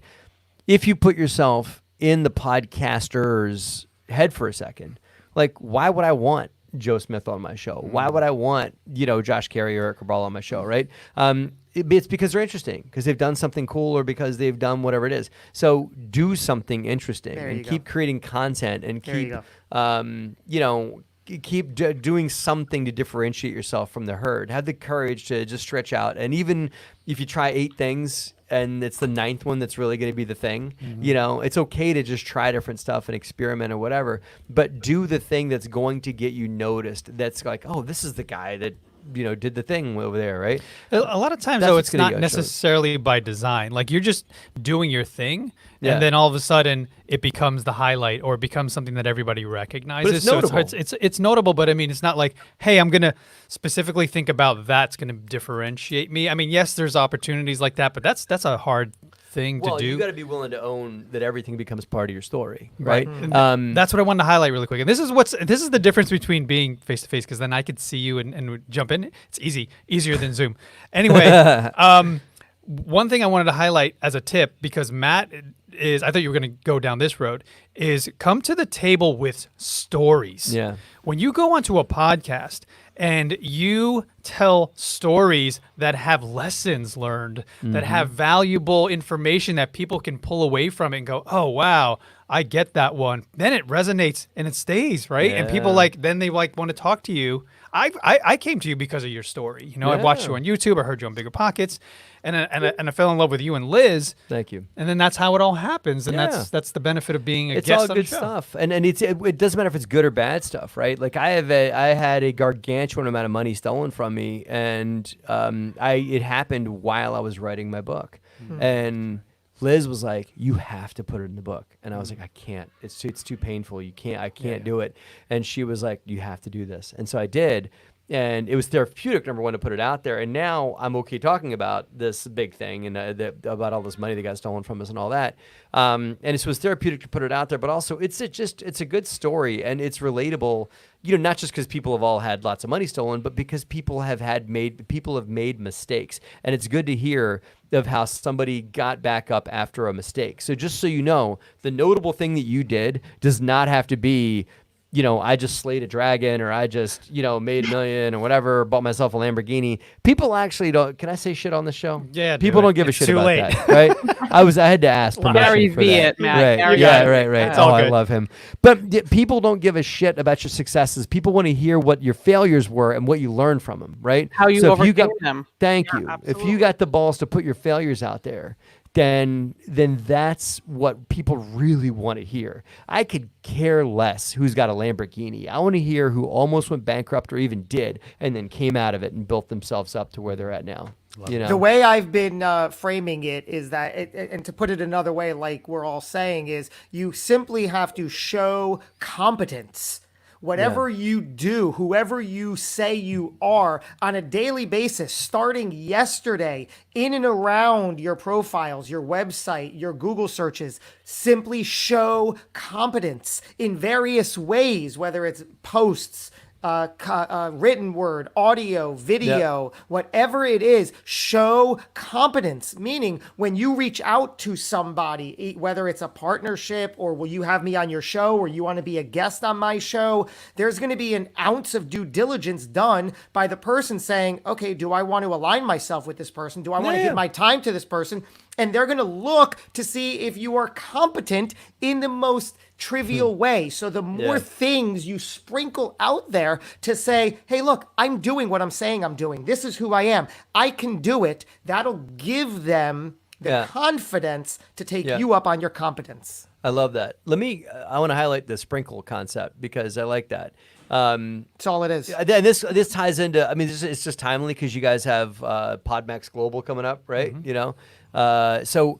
if you put yourself in the podcaster's head for a second, like, why would I want Joe Smith on my show? Why would I want Josh Carey or Eric Cabral on my show, right? It's because they're interesting, because they've done something cool, or because they've done whatever it is. So do something interesting and keep creating content, and keep doing something to differentiate yourself from the herd. Have the courage to just stretch out. And even if you try 8 things and it's the 9th one that's really going to be the thing, it's okay to just try different stuff and experiment or whatever, but do the thing that's going to get you noticed. That's like, oh, this is the guy that did the thing over there, right? A lot of times, though, it's not necessarily by design. Like, you're just doing your thing. and then all of a sudden it becomes the highlight, or it becomes something that everybody recognizes. But it's notable. So it's notable, but I mean, it's not like, hey, I'm gonna specifically think about that's gonna differentiate me. I mean, yes, there's opportunities like that, but that's a hard thing Well, to do. you got to be willing to own that everything becomes part of your story, right? And that's what I wanted to highlight really quick. And this is the difference between being face to face, because then I could see you and jump in. It's easier than Zoom. Anyway, one thing I wanted to highlight as a tip, because Matt I thought you were going to go down this road, is come to the table with stories. Yeah. When you go onto a podcast and you tell stories that have lessons learned, that have valuable information that people can pull away from it and go, oh, wow, I get that one. Then it resonates and it stays, right? And people then they want to talk to you. I came to you because of your story. You know, I watched you on YouTube. I heard you on Bigger Pockets. And I fell in love with you and Liz. Thank you. And then that's how it all happens. And that's the benefit of being a it's guest all on good the show. stuff, and it doesn't matter if it's good or bad stuff, right? Like I had a gargantuan amount of money stolen from me, and it happened while I was writing my book, and Liz was like, "You have to put it in the book," and I was like, "I can't. It's too painful. I can't do it." And she was like, "You have to do this," and so I did. And it was therapeutic, number one, to put it out there. And now I'm okay talking about this big thing and about all this money that got stolen from us and all that. And so it's therapeutic to put it out there, but also it's a good story, and it's relatable. You know, not just because people have all had lots of money stolen, but because people have made mistakes, and it's good to hear of how somebody got back up after a mistake. So just so you know, the notable thing that you did does not have to be, you know, I just slayed a dragon, or I just, you know, made $1 million or whatever, bought myself a Lamborghini. People actually don't. Can I say shit on the show? Yeah, people don't give a shit about that, right? I had to ask permission Gary for V that. it, Matt. Right. Gary Right. It's all I good. love him. But people don't give a shit about your successes. People want to hear what your failures were and what you learned from them, right? How you So if overcame them. Thank Yeah, you. absolutely. If you got the balls to put your failures out there, then that's what people really want to hear. I could care less who's got a Lamborghini. I want to hear who almost went bankrupt or even did, and then came out of it and built themselves up to where they're at now. You know? The way I've been framing it is that, and to put it another way, like we're all saying, is you simply have to show competence. Whatever you do, whoever you say you are, on a daily basis, starting yesterday, in and around your profiles, your website, your Google searches, simply show competence in various ways, whether it's posts, written word, audio, video, whatever it is, show competence. Meaning, when you reach out to somebody, whether it's a partnership, or will you have me on your show, or you want to be a guest on my show, there's going to be an ounce of due diligence done by the person saying, okay, do I want to align myself with this person? Do I want to give my time to this person? And they're going to look to see if you are competent in the most trivial way. So the more things you sprinkle out there to say, hey, look, I'm doing what I'm saying I'm doing. This is who I am. I can do it. That'll give them the confidence to take you up on your competence. I love that. I want to highlight the sprinkle concept, because I like that. That's all it is. And this ties into, I mean, it's just timely because you guys have PodMax Global coming up, right? You know? So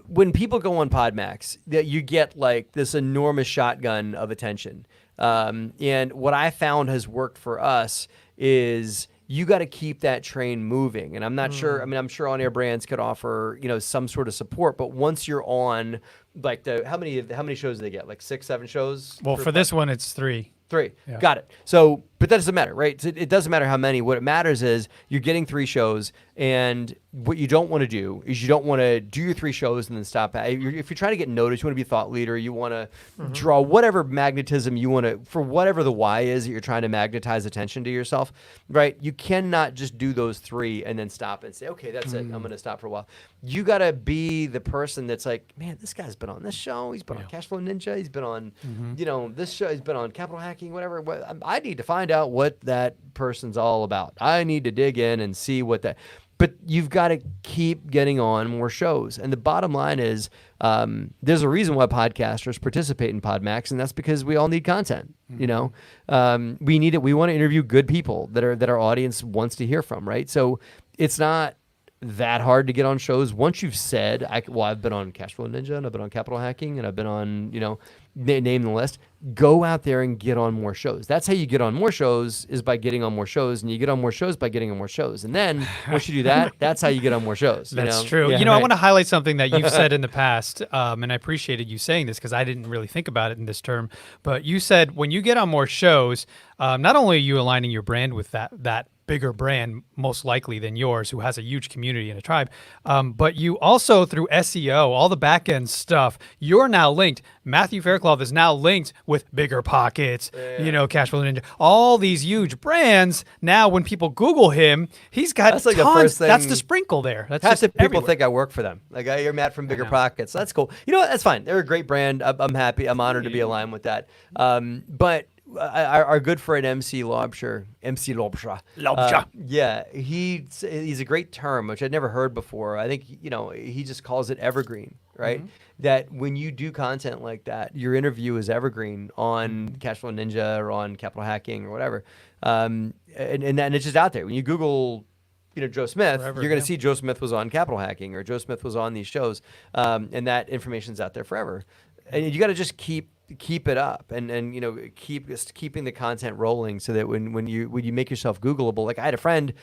when people go on PodMax, you get like this enormous shotgun of attention. And what I found has worked for us is you got to keep that train moving. And I'm not sure, I mean, I'm sure on-air brands could offer, you know, some sort of support, but once you're on, like how many shows do they get? Like 6, 7 shows? Well, for this one, it's 3. 3. Yeah. Got it. So, but that doesn't matter, right? It doesn't matter how many. What it matters is you're getting 3 shows, and what you don't want to do is you don't want to do your 3 shows and then stop. If you're trying to get noticed, you want to be a thought leader, you want to draw whatever magnetism you want to, for whatever the why is that you're trying to magnetize attention to yourself, right? You cannot just do those 3 and then stop and say, okay, that's it. I'm going to stop for a while. You got to be the person that's like, man, this guy's been on this show. He's been on Cashflow Ninja. He's been on, you know, this show. He's been on Capital Hacking, whatever. I need to find out what that person's all about. I need to dig in and see what that. But you've got to keep getting on more shows. And the bottom line is, there's a reason why podcasters participate in PodMax, and that's because we all need content. You know, we need it. We want to interview good people that our audience wants to hear from. Right. So it's not that hard to get on shows. Once you've said, I've been on Cashflow Ninja and I've been on Capital Hacking and I've been on, name the list. Go out there and get on more shows. That's how you get on more shows, is by getting on more shows, and you get on more shows by getting on more shows. And then once you do that, that's how you get on more shows. That's true. Yeah, I want to highlight something that you've said in the past, and I appreciated you saying this because I didn't really think about it in this term. But you said when you get on more shows, not only are you aligning your brand with that bigger brand, most likely than yours, who has a huge community and a tribe, but you also, through SEO, all the back end stuff, you're now linked. Matthew Faircloth is now linked with Bigger Pockets, Cashflow Ninja, all these huge brands. Now, when people Google him, he's got That's like tons. the first thing. That's the sprinkle there. That's Half just the people everywhere. think I work for them. Like, you're Matt from Bigger know. Pockets. That's cool. You know what? That's fine. They're a great brand. I'm happy. I'm honored to be aligned with that. But our good friend MC Lobsher, yeah, he's a great term, which I'd never heard before. I think, he just calls it evergreen, right? That when you do content like that, your interview is evergreen on Cashflow Ninja or on Capital Hacking or whatever. And it's just out there. When you Google, Joe Smith, Forever, you're going to yeah. see Joe Smith was on Capital Hacking or Joe Smith was on these shows. And that information's out there forever. And you got to just keep it up and keeping the content rolling so that when you make yourself Googleable. Like, I had a friend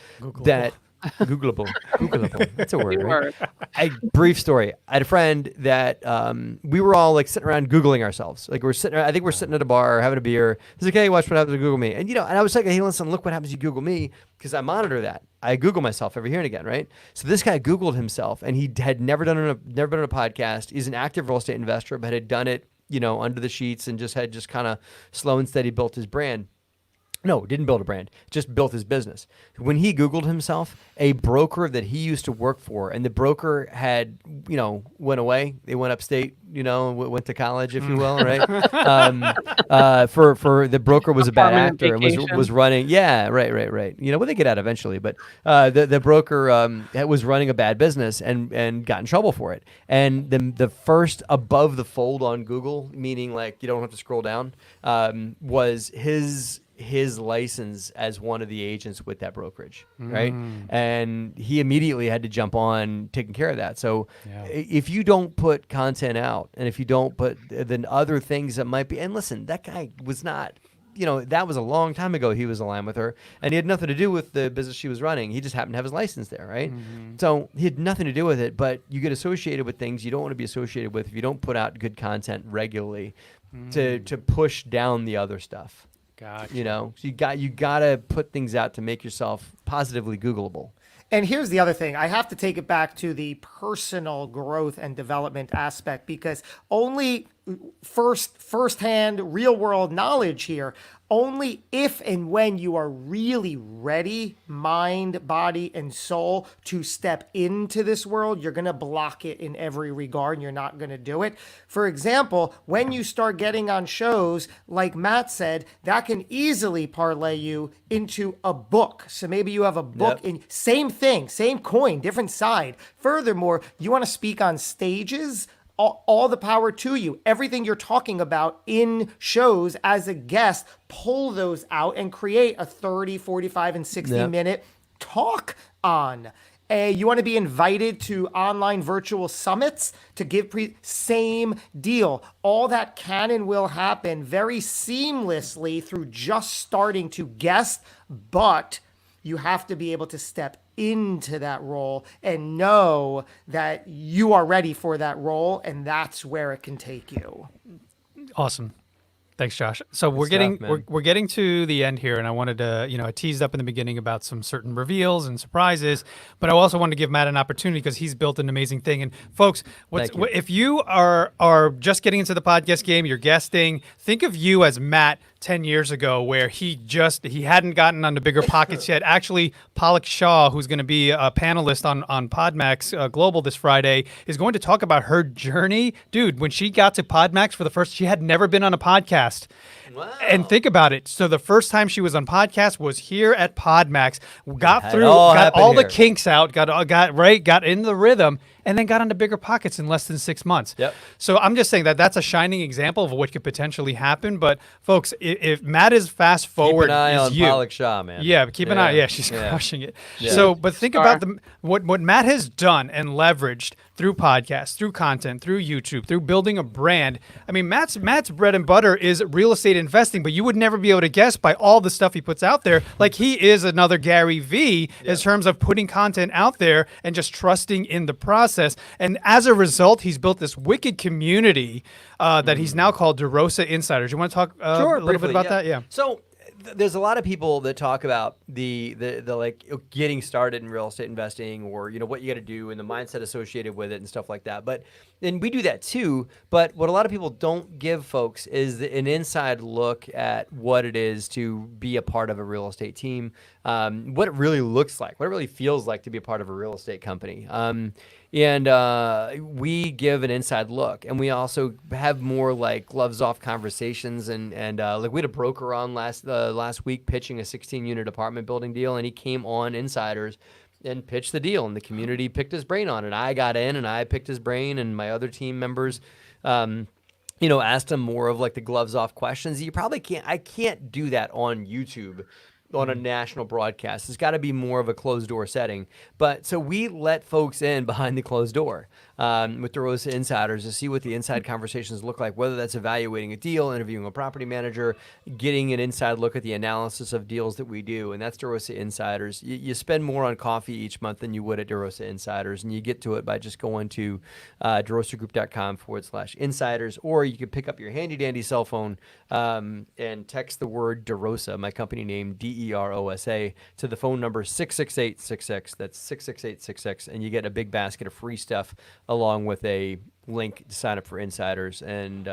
that Googleable. That's a word, right? Brief story. I had a friend that we were all like sitting around Googling ourselves. Like, I think we're sitting at a bar having a beer. He's like, "Hey, watch what happens to Google me." And and I was like, "Hey, listen, look what happens if you Google me," because I monitor that. I Google myself every here and again, right? So this guy Googled himself, and he had never been on a podcast. He's an active real estate investor, but had done it, under the sheets, and just kind of slow and steady built his brand. No, didn't build a brand, just built his business. When he Googled himself, a broker that he used to work for, and the broker had, went away. They went upstate, went to college, if you will, right? For the broker was a bad Permanent actor and vacation. was running. Yeah, right. They get out eventually, but the broker was running a bad business and got in trouble for it. And the first above the fold on Google, meaning like you don't have to scroll down, was his license as one of the agents with that brokerage, right? And he immediately had to jump on taking care of that. So if you don't put content out, and if you don't put then other things that might be, and listen, that guy was not, that was a long time ago he was aligned with her, and he had nothing to do with the business she was running. He just happened to have his license there, right? So he had nothing to do with it, but you get associated with things you don't want to be associated with if you don't put out good content regularly to push down the other stuff. Gotcha. So you gotta put things out to make yourself positively Googleable. And here's the other thing. I have to take it back to the personal growth and development aspect, because only firsthand real world knowledge here, only if and when you are really ready, mind, body, and soul, to step into this world, you're going to block it in every regard and you're not going to do it. For example, when you start getting on shows, like Matt said, that can easily parlay you into a book. So maybe you have a book in same thing, same coin, different side. Furthermore, you want to speak on stages, all the power to you. Everything you're talking about in shows as a guest, pull those out and create a 30, 45, and 60-minute talk on. You want to be invited to online virtual summits to give same deal. All that can and will happen very seamlessly through just starting to guest, but you have to be able to step into that role and know that you are ready for that role, and that's where it can take you. Awesome. Thanks, Josh. So we're getting to the end here, and I wanted to, I teased up in the beginning about some certain reveals and surprises, but I also wanted to give Matt an opportunity because he's built an amazing thing. And folks, if you are just getting into the podcast game, you're guesting, think of you as Matt 10 years ago, where he hadn't gotten onto Bigger Pockets yet. Actually, Pollock Shaw, who's going to be a panelist on PodMax Global this Friday, is going to talk about her journey. Dude, when she got to PodMax for the first, she had never been on a podcast. Wow. And think about it. So the first time she was on podcast was here at PodMax. Got all the kinks out, got in the rhythm, and then got onto Bigger Pockets in less than 6 months. Yep. So I'm just saying that's a shining example of what could potentially happen. But folks, if Matt is fast forward, Keep an eye is on you. Pollock Shaw, man. Yeah, keep an eye. Yeah, she's crushing it. Yeah. So, but think Star. about what Matt has done and leveraged through podcasts, through content, through YouTube, through building a brand. I mean, Matt's bread and butter is real estate investing, but you would never be able to guess by all the stuff he puts out there. Like, he is another Gary V in terms of putting content out there and just trusting in the process. And as a result, he's built this wicked community that he's now called DeRosa Insiders. You want to talk a little briefly, bit about that? Yeah. So there's a lot of people that talk about the like getting started in real estate investing, or what you got to do and the mindset associated with it and stuff like that. And we do that too. But what a lot of people don't give folks is an inside look at what it is to be a part of a real estate team, what it really looks like, what it really feels like to be a part of a real estate company. And we give an inside look, and we also have more like gloves off conversations. And like, we had a broker on last week pitching a 16-unit apartment building deal, and he came on Insiders and pitched the deal, and the community picked his brain on it. I got in and I picked his brain, and my other team members, asked him more of like the gloves off questions. I can't do that on YouTube on a national broadcast. It's got to be more of a closed door setting. But so we let folks in behind the closed door with DeRosa Insiders to see what the inside conversations look like, whether that's evaluating a deal, interviewing a property manager, getting an inside look at the analysis of deals that we do. And that's DeRosa Insiders. You spend more on coffee each month than you would at DeRosa Insiders. And you get to it by just going to DeRosaGroup.com/insiders, or you can pick up your handy dandy cell phone and text the word DeRosa, my company name, DEROSA, to the phone number 66866. That's 66866, and you get a big basket of free stuff along with a link to sign up for Insiders and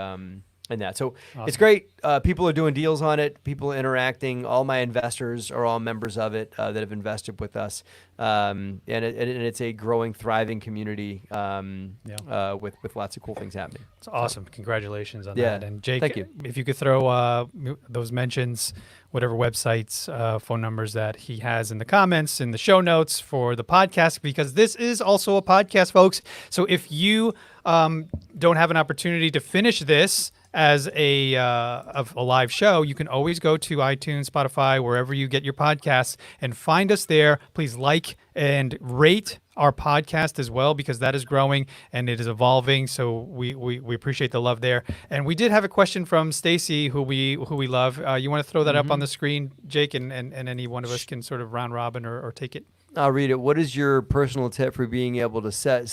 that. So It's great. People are doing deals on it. People are interacting. All my investors are all members of it that have invested with us. And it's a growing, thriving community with lots of cool things happening. It's awesome. Congratulations on Yeah. that. And Jake, Thank you. if you could throw those mentions, whatever websites, phone numbers that he has in the comments, in the show notes for the podcast, because this is also a podcast, folks. So if you don't have an opportunity to finish this as a live show, you can always go to iTunes, Spotify, wherever you get your podcasts, and find us there. Please like and rate our podcast as well, because that is growing and it is evolving. So we appreciate the love there. And we did have a question from Stacy, who we love. You want to throw that up on the screen, Jake, and any one of us can sort of round robin or take it. I'll read it. What is your personal tip for being able to step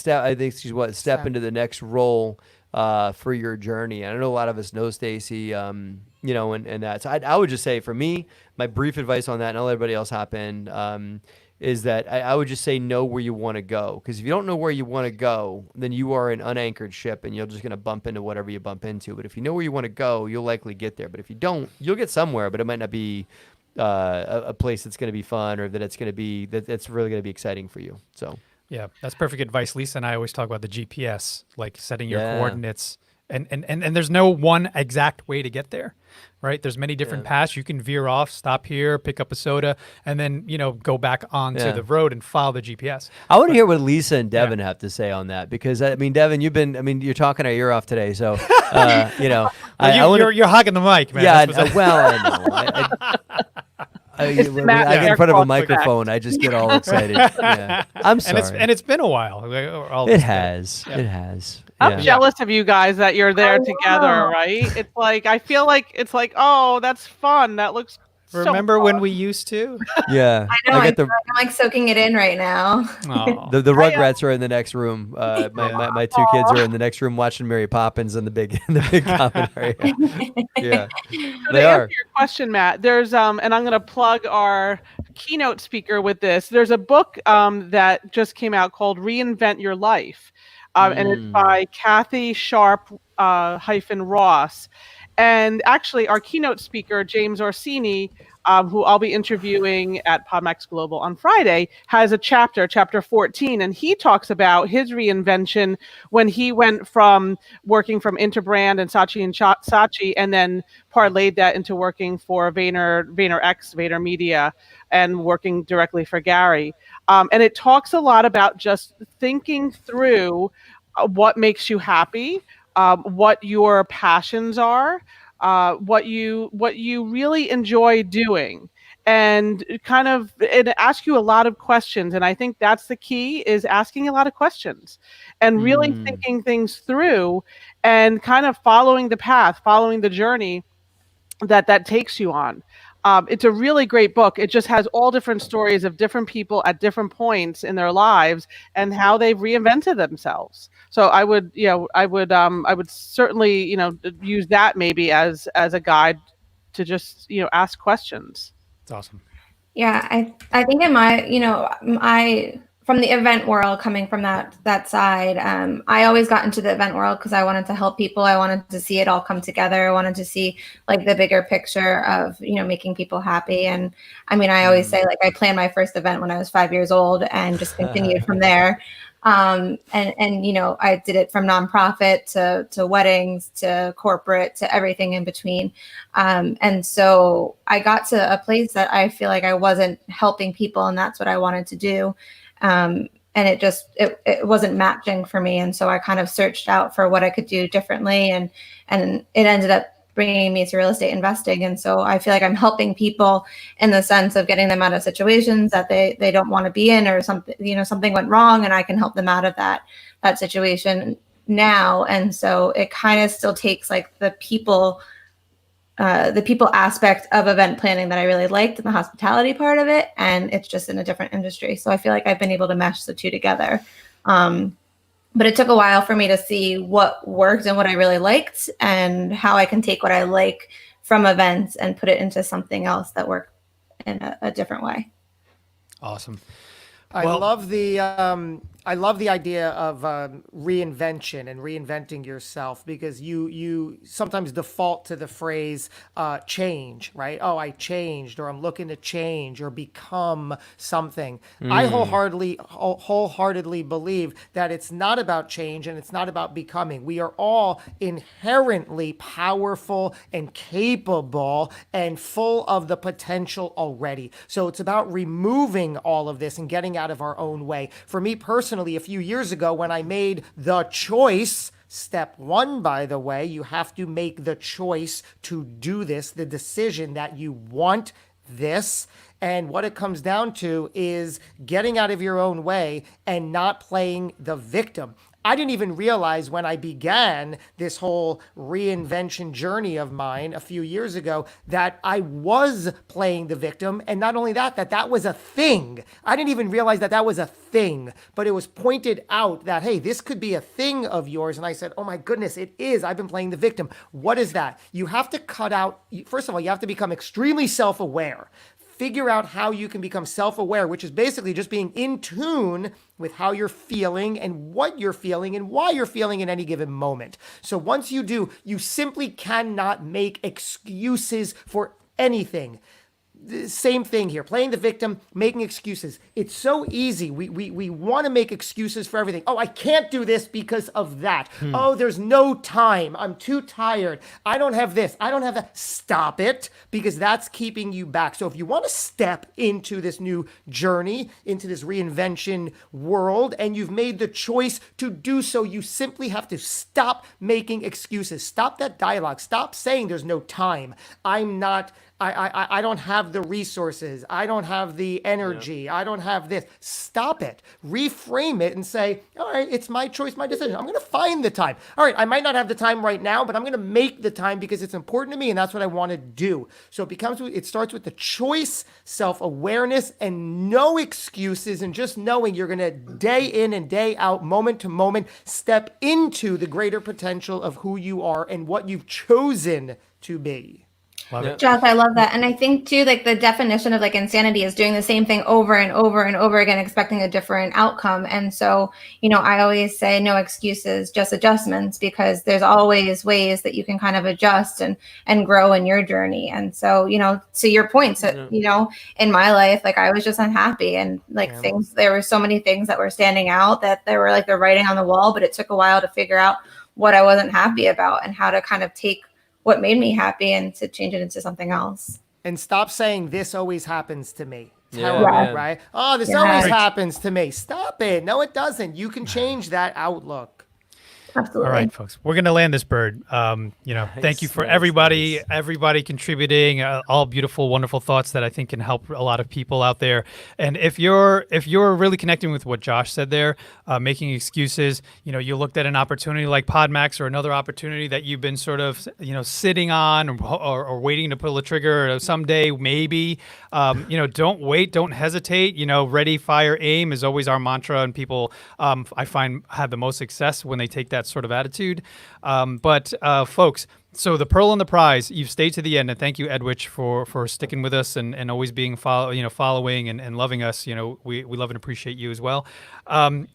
into the next role for your journey? And I know a lot of us know Stacy, and that. So I would just say, for me, my brief advice on that, and I'll let everybody else hop in, is that I would just say know where you want to go. Because if you don't know where you want to go, then you are an unanchored ship, and you're just going to bump into whatever you bump into. But if you know where you want to go, you'll likely get there. But if you don't, you'll get somewhere, but it might not be a place that's going to be fun, or that it's going to be that's really going to be exciting for you. So yeah, that's perfect advice. Lisa and I always talk about the GPS, like setting your coordinates, and there's no one exact way to get there, right? There's many different paths. You can veer off, stop here, pick up a soda, and then go back onto the road and follow the GPS. I want to hear what Lisa and Devin have to say on that, because I mean, Devin, you're talking our ear off today, so you're hogging the mic, man. Yeah, I know. I get in front of a microphone, I just get all excited. Yeah. I'm sorry. And it's been a while. It has. I'm jealous of you guys that you're there together, right? It's like, I feel like it's like, oh, that's fun. That looks Remember so when fun. we used to? Yeah. I know. I'm like soaking it in right now. The Rugrats are in the next room. My two kids are in the next room watching Mary Poppins in the big common area. Yeah, so they are. Your question, Matt. There's and I'm going to plug our keynote speaker with this. There's a book that just came out called Reinvent Your Life, and it's by Kathy Sharp Ross. And actually, our keynote speaker, James Orsini, who I'll be interviewing at PodMax Global on Friday, has a chapter 14, and he talks about his reinvention when he went from working from Interbrand and Saatchi, and then parlayed that into working for Vayner Media, and working directly for Gary. And it talks a lot about just thinking through what makes you happy, what your passions are, what you really enjoy doing, and kind of it ask you a lot of questions. And I think that's the key, is asking a lot of questions and really thinking things through and kind of following the path, following the journey that takes you on. It's a really great book. It just has all different stories of different people at different points in their lives and how they've reinvented themselves. So I would certainly, use that maybe as a guide to just, ask questions. It's awesome. Yeah, I think in my, I from the event world, coming from that side, I always got into the event world because I wanted to help people. I wanted to see it all come together. I wanted to see like the bigger picture of, making people happy. And I mean, I always say, like, I planned my first event when I was 5 years old and just continued from there. And I did it from nonprofit to weddings to corporate to everything in between. And so I got to a place that I feel like I wasn't helping people, and that's what I wanted to do. And it wasn't matching for me. And so I kind of searched out for what I could do differently, and it ended up bringing me to real estate investing. And so I feel like I'm helping people in the sense of getting them out of situations that they don't want to be in, or something, something went wrong, and I can help them out of that situation now. And so it kind of still takes like the people aspect of event planning that I really liked, and the hospitality part of it, and it's just in a different industry. So I feel like I've been able to mesh the two together. But it took a while for me to see what worked and what I really liked, and how I can take what I like from events and put it into something else that worked in a different way. Awesome. I love the idea of reinvention and reinventing yourself, because you sometimes default to the phrase change, right? Oh, I changed, or I'm looking to change or become something. I wholeheartedly believe that it's not about change and it's not about becoming. We are all inherently powerful and capable and full of the potential already. So it's about removing all of this and getting out of our own way. For me personally, a few years ago, when I made the choice, step one, by the way, you have to make the choice to do this, the decision that you want this. And what it comes down to is getting out of your own way and not playing the victim. I didn't even realize when I began this whole reinvention journey of mine a few years ago that I was playing the victim. And not only that, that was a thing. I didn't even realize that was a thing, but it was pointed out that, hey, this could be a thing of yours. And I said, oh my goodness, it is. I've been playing the victim. What is that? You have to cut out, first of all, you have to become extremely self-aware. Figure out how you can become self-aware, which is basically just being in tune with how you're feeling and what you're feeling and why you're feeling in any given moment. So once you do, you simply cannot make excuses for anything. Same thing here, playing the victim, making excuses. It's so easy. We want to make excuses for everything. Oh, I can't do this because of that. Oh, there's no time. I'm too tired. I don't have this. I don't have that. Stop it, because that's keeping you back. So if you want to step into this new journey, into this reinvention world, and you've made the choice to do so, you simply have to stop making excuses. Stop that dialogue. Stop saying there's no time. I don't have the resources. I don't have the energy. I don't have this. Stop it. Reframe it and say, all right, it's my choice, my decision. I'm going to find the time. All right, I might not have the time right now, but I'm going to make the time because it's important to me and that's what I want to do. So it starts with the choice, self-awareness, and no excuses, and just knowing you're going to day in and day out, moment to moment, step into the greater potential of who you are and what you've chosen to be. Love it. Josh, I love that. And I think too, like, the definition of like insanity is doing the same thing over and over and over again, expecting a different outcome. And so, I always say no excuses, just adjustments, because there's always ways that you can kind of adjust and grow in your journey. And so, to your point, so, in my life, like, I was just unhappy, and like there were so many things that were standing out that they were like the writing on the wall, but it took a while to figure out what I wasn't happy about and how to kind of take what made me happy and to change it into something else. And stop saying this always happens to me. Yeah, Right? Oh, this always happens to me. Stop it. No, it doesn't. You can change that outlook. Absolutely. All right, folks, we're gonna land this bird. Thank you for nice, everybody contributing, all beautiful, wonderful thoughts that I think can help a lot of people out there. And if you're really connecting with what Josh said there, making excuses, you looked at an opportunity like PodMax or another opportunity that you've been sort of sitting on or waiting to pull the trigger someday maybe. Don't wait, don't hesitate. Ready, fire, aim is always our mantra, and people I find have the most success when they take that sort of attitude. But folks, so the pearl and the prize, you've stayed to the end, and thank you, Edwidge, for sticking with us and always being following and loving us. We love and appreciate you as well.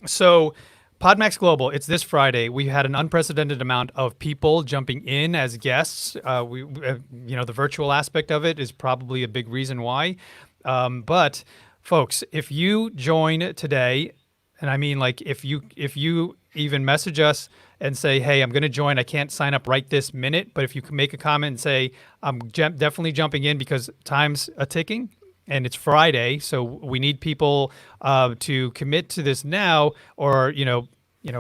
So PodMax Global, it's this Friday. We had an unprecedented amount of people jumping in as guests. The virtual aspect of it is probably a big reason why. But folks, if you join today, and I mean, like, if you even message us and say, hey, I'm going to join, I can't sign up right this minute, but if you can make a comment and say, I'm definitely jumping in because time's a ticking and it's Friday, so we need people to commit to this now, or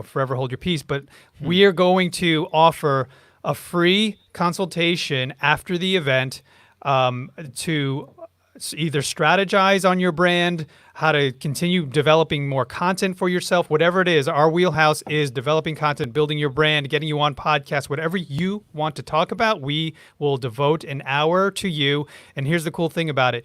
forever hold your peace. But we are going to offer a free consultation after the event to either strategize on your brand, how to continue developing more content for yourself, whatever it is. Our wheelhouse is developing content, building your brand, getting you on podcasts, whatever you want to talk about. We will devote an hour to you. And here's the cool thing about it.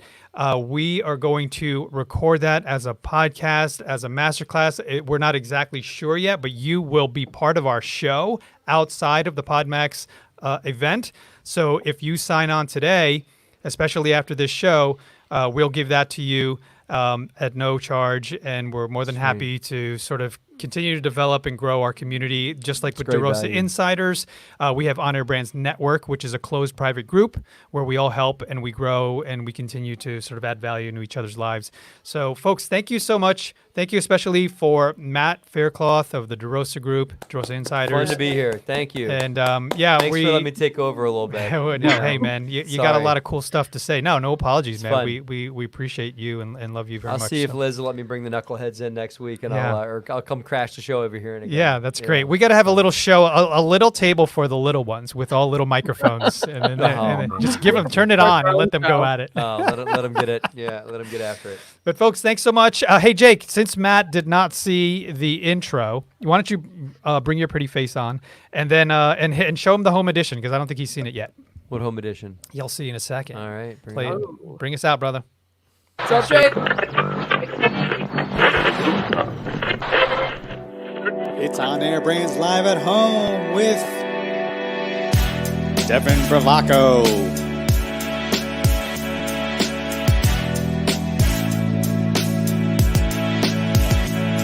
We are going to record that as a podcast, as a masterclass. We're not exactly sure yet, but you will be part of our show outside of the PodMax event. So if you sign on today, especially after this show, we'll give that to you at no charge, and we're more than happy to sort of continue to develop and grow our community. Just like with DeRosa Insiders, we have On Air Brands Network, which is a closed private group where we all help and we grow and we continue to sort of add value into each other's lives. So folks, thank you so much. Thank you especially for Matt Faircloth of the DeRosa Group, DeRosa Insiders. Fun to be here. Thank you. And thanks for letting me take over a little bit. Hey man, you got a lot of cool stuff to say. No apologies, man. Fun. We appreciate you and love you very much. I'll see if Liz will let me bring the knuckleheads in next week, and I'll come crash the show over here. And again. Yeah, that's great. We got to have a little show, a little table for the little ones with all little microphones, and then just turn it on and let them go at it. Let them get it. Yeah, let them get after it. But folks, thanks so much. Hey Jake, since Matt did not see the intro, why don't you bring your pretty face on and then and show him the home edition, because I don't think he's seen it yet. What home edition? You'll see in a second. All right, bring us out, brother. What's up, Jake? It's On Air Brands Live at Home with Devin Bravaco,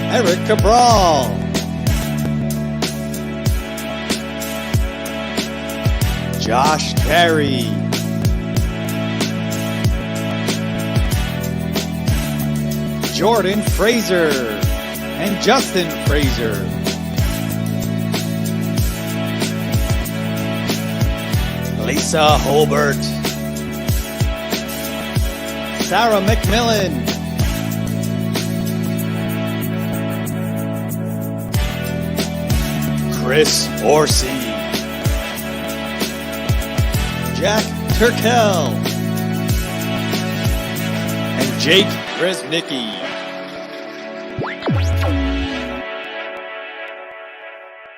Eric Cabral, Josh Carey, Jordan Fraser, and Justin Fraser. Lisa Holbert, Sarah McMillan, Chris Orsi, Jack Turkel, and Jake Resnicki.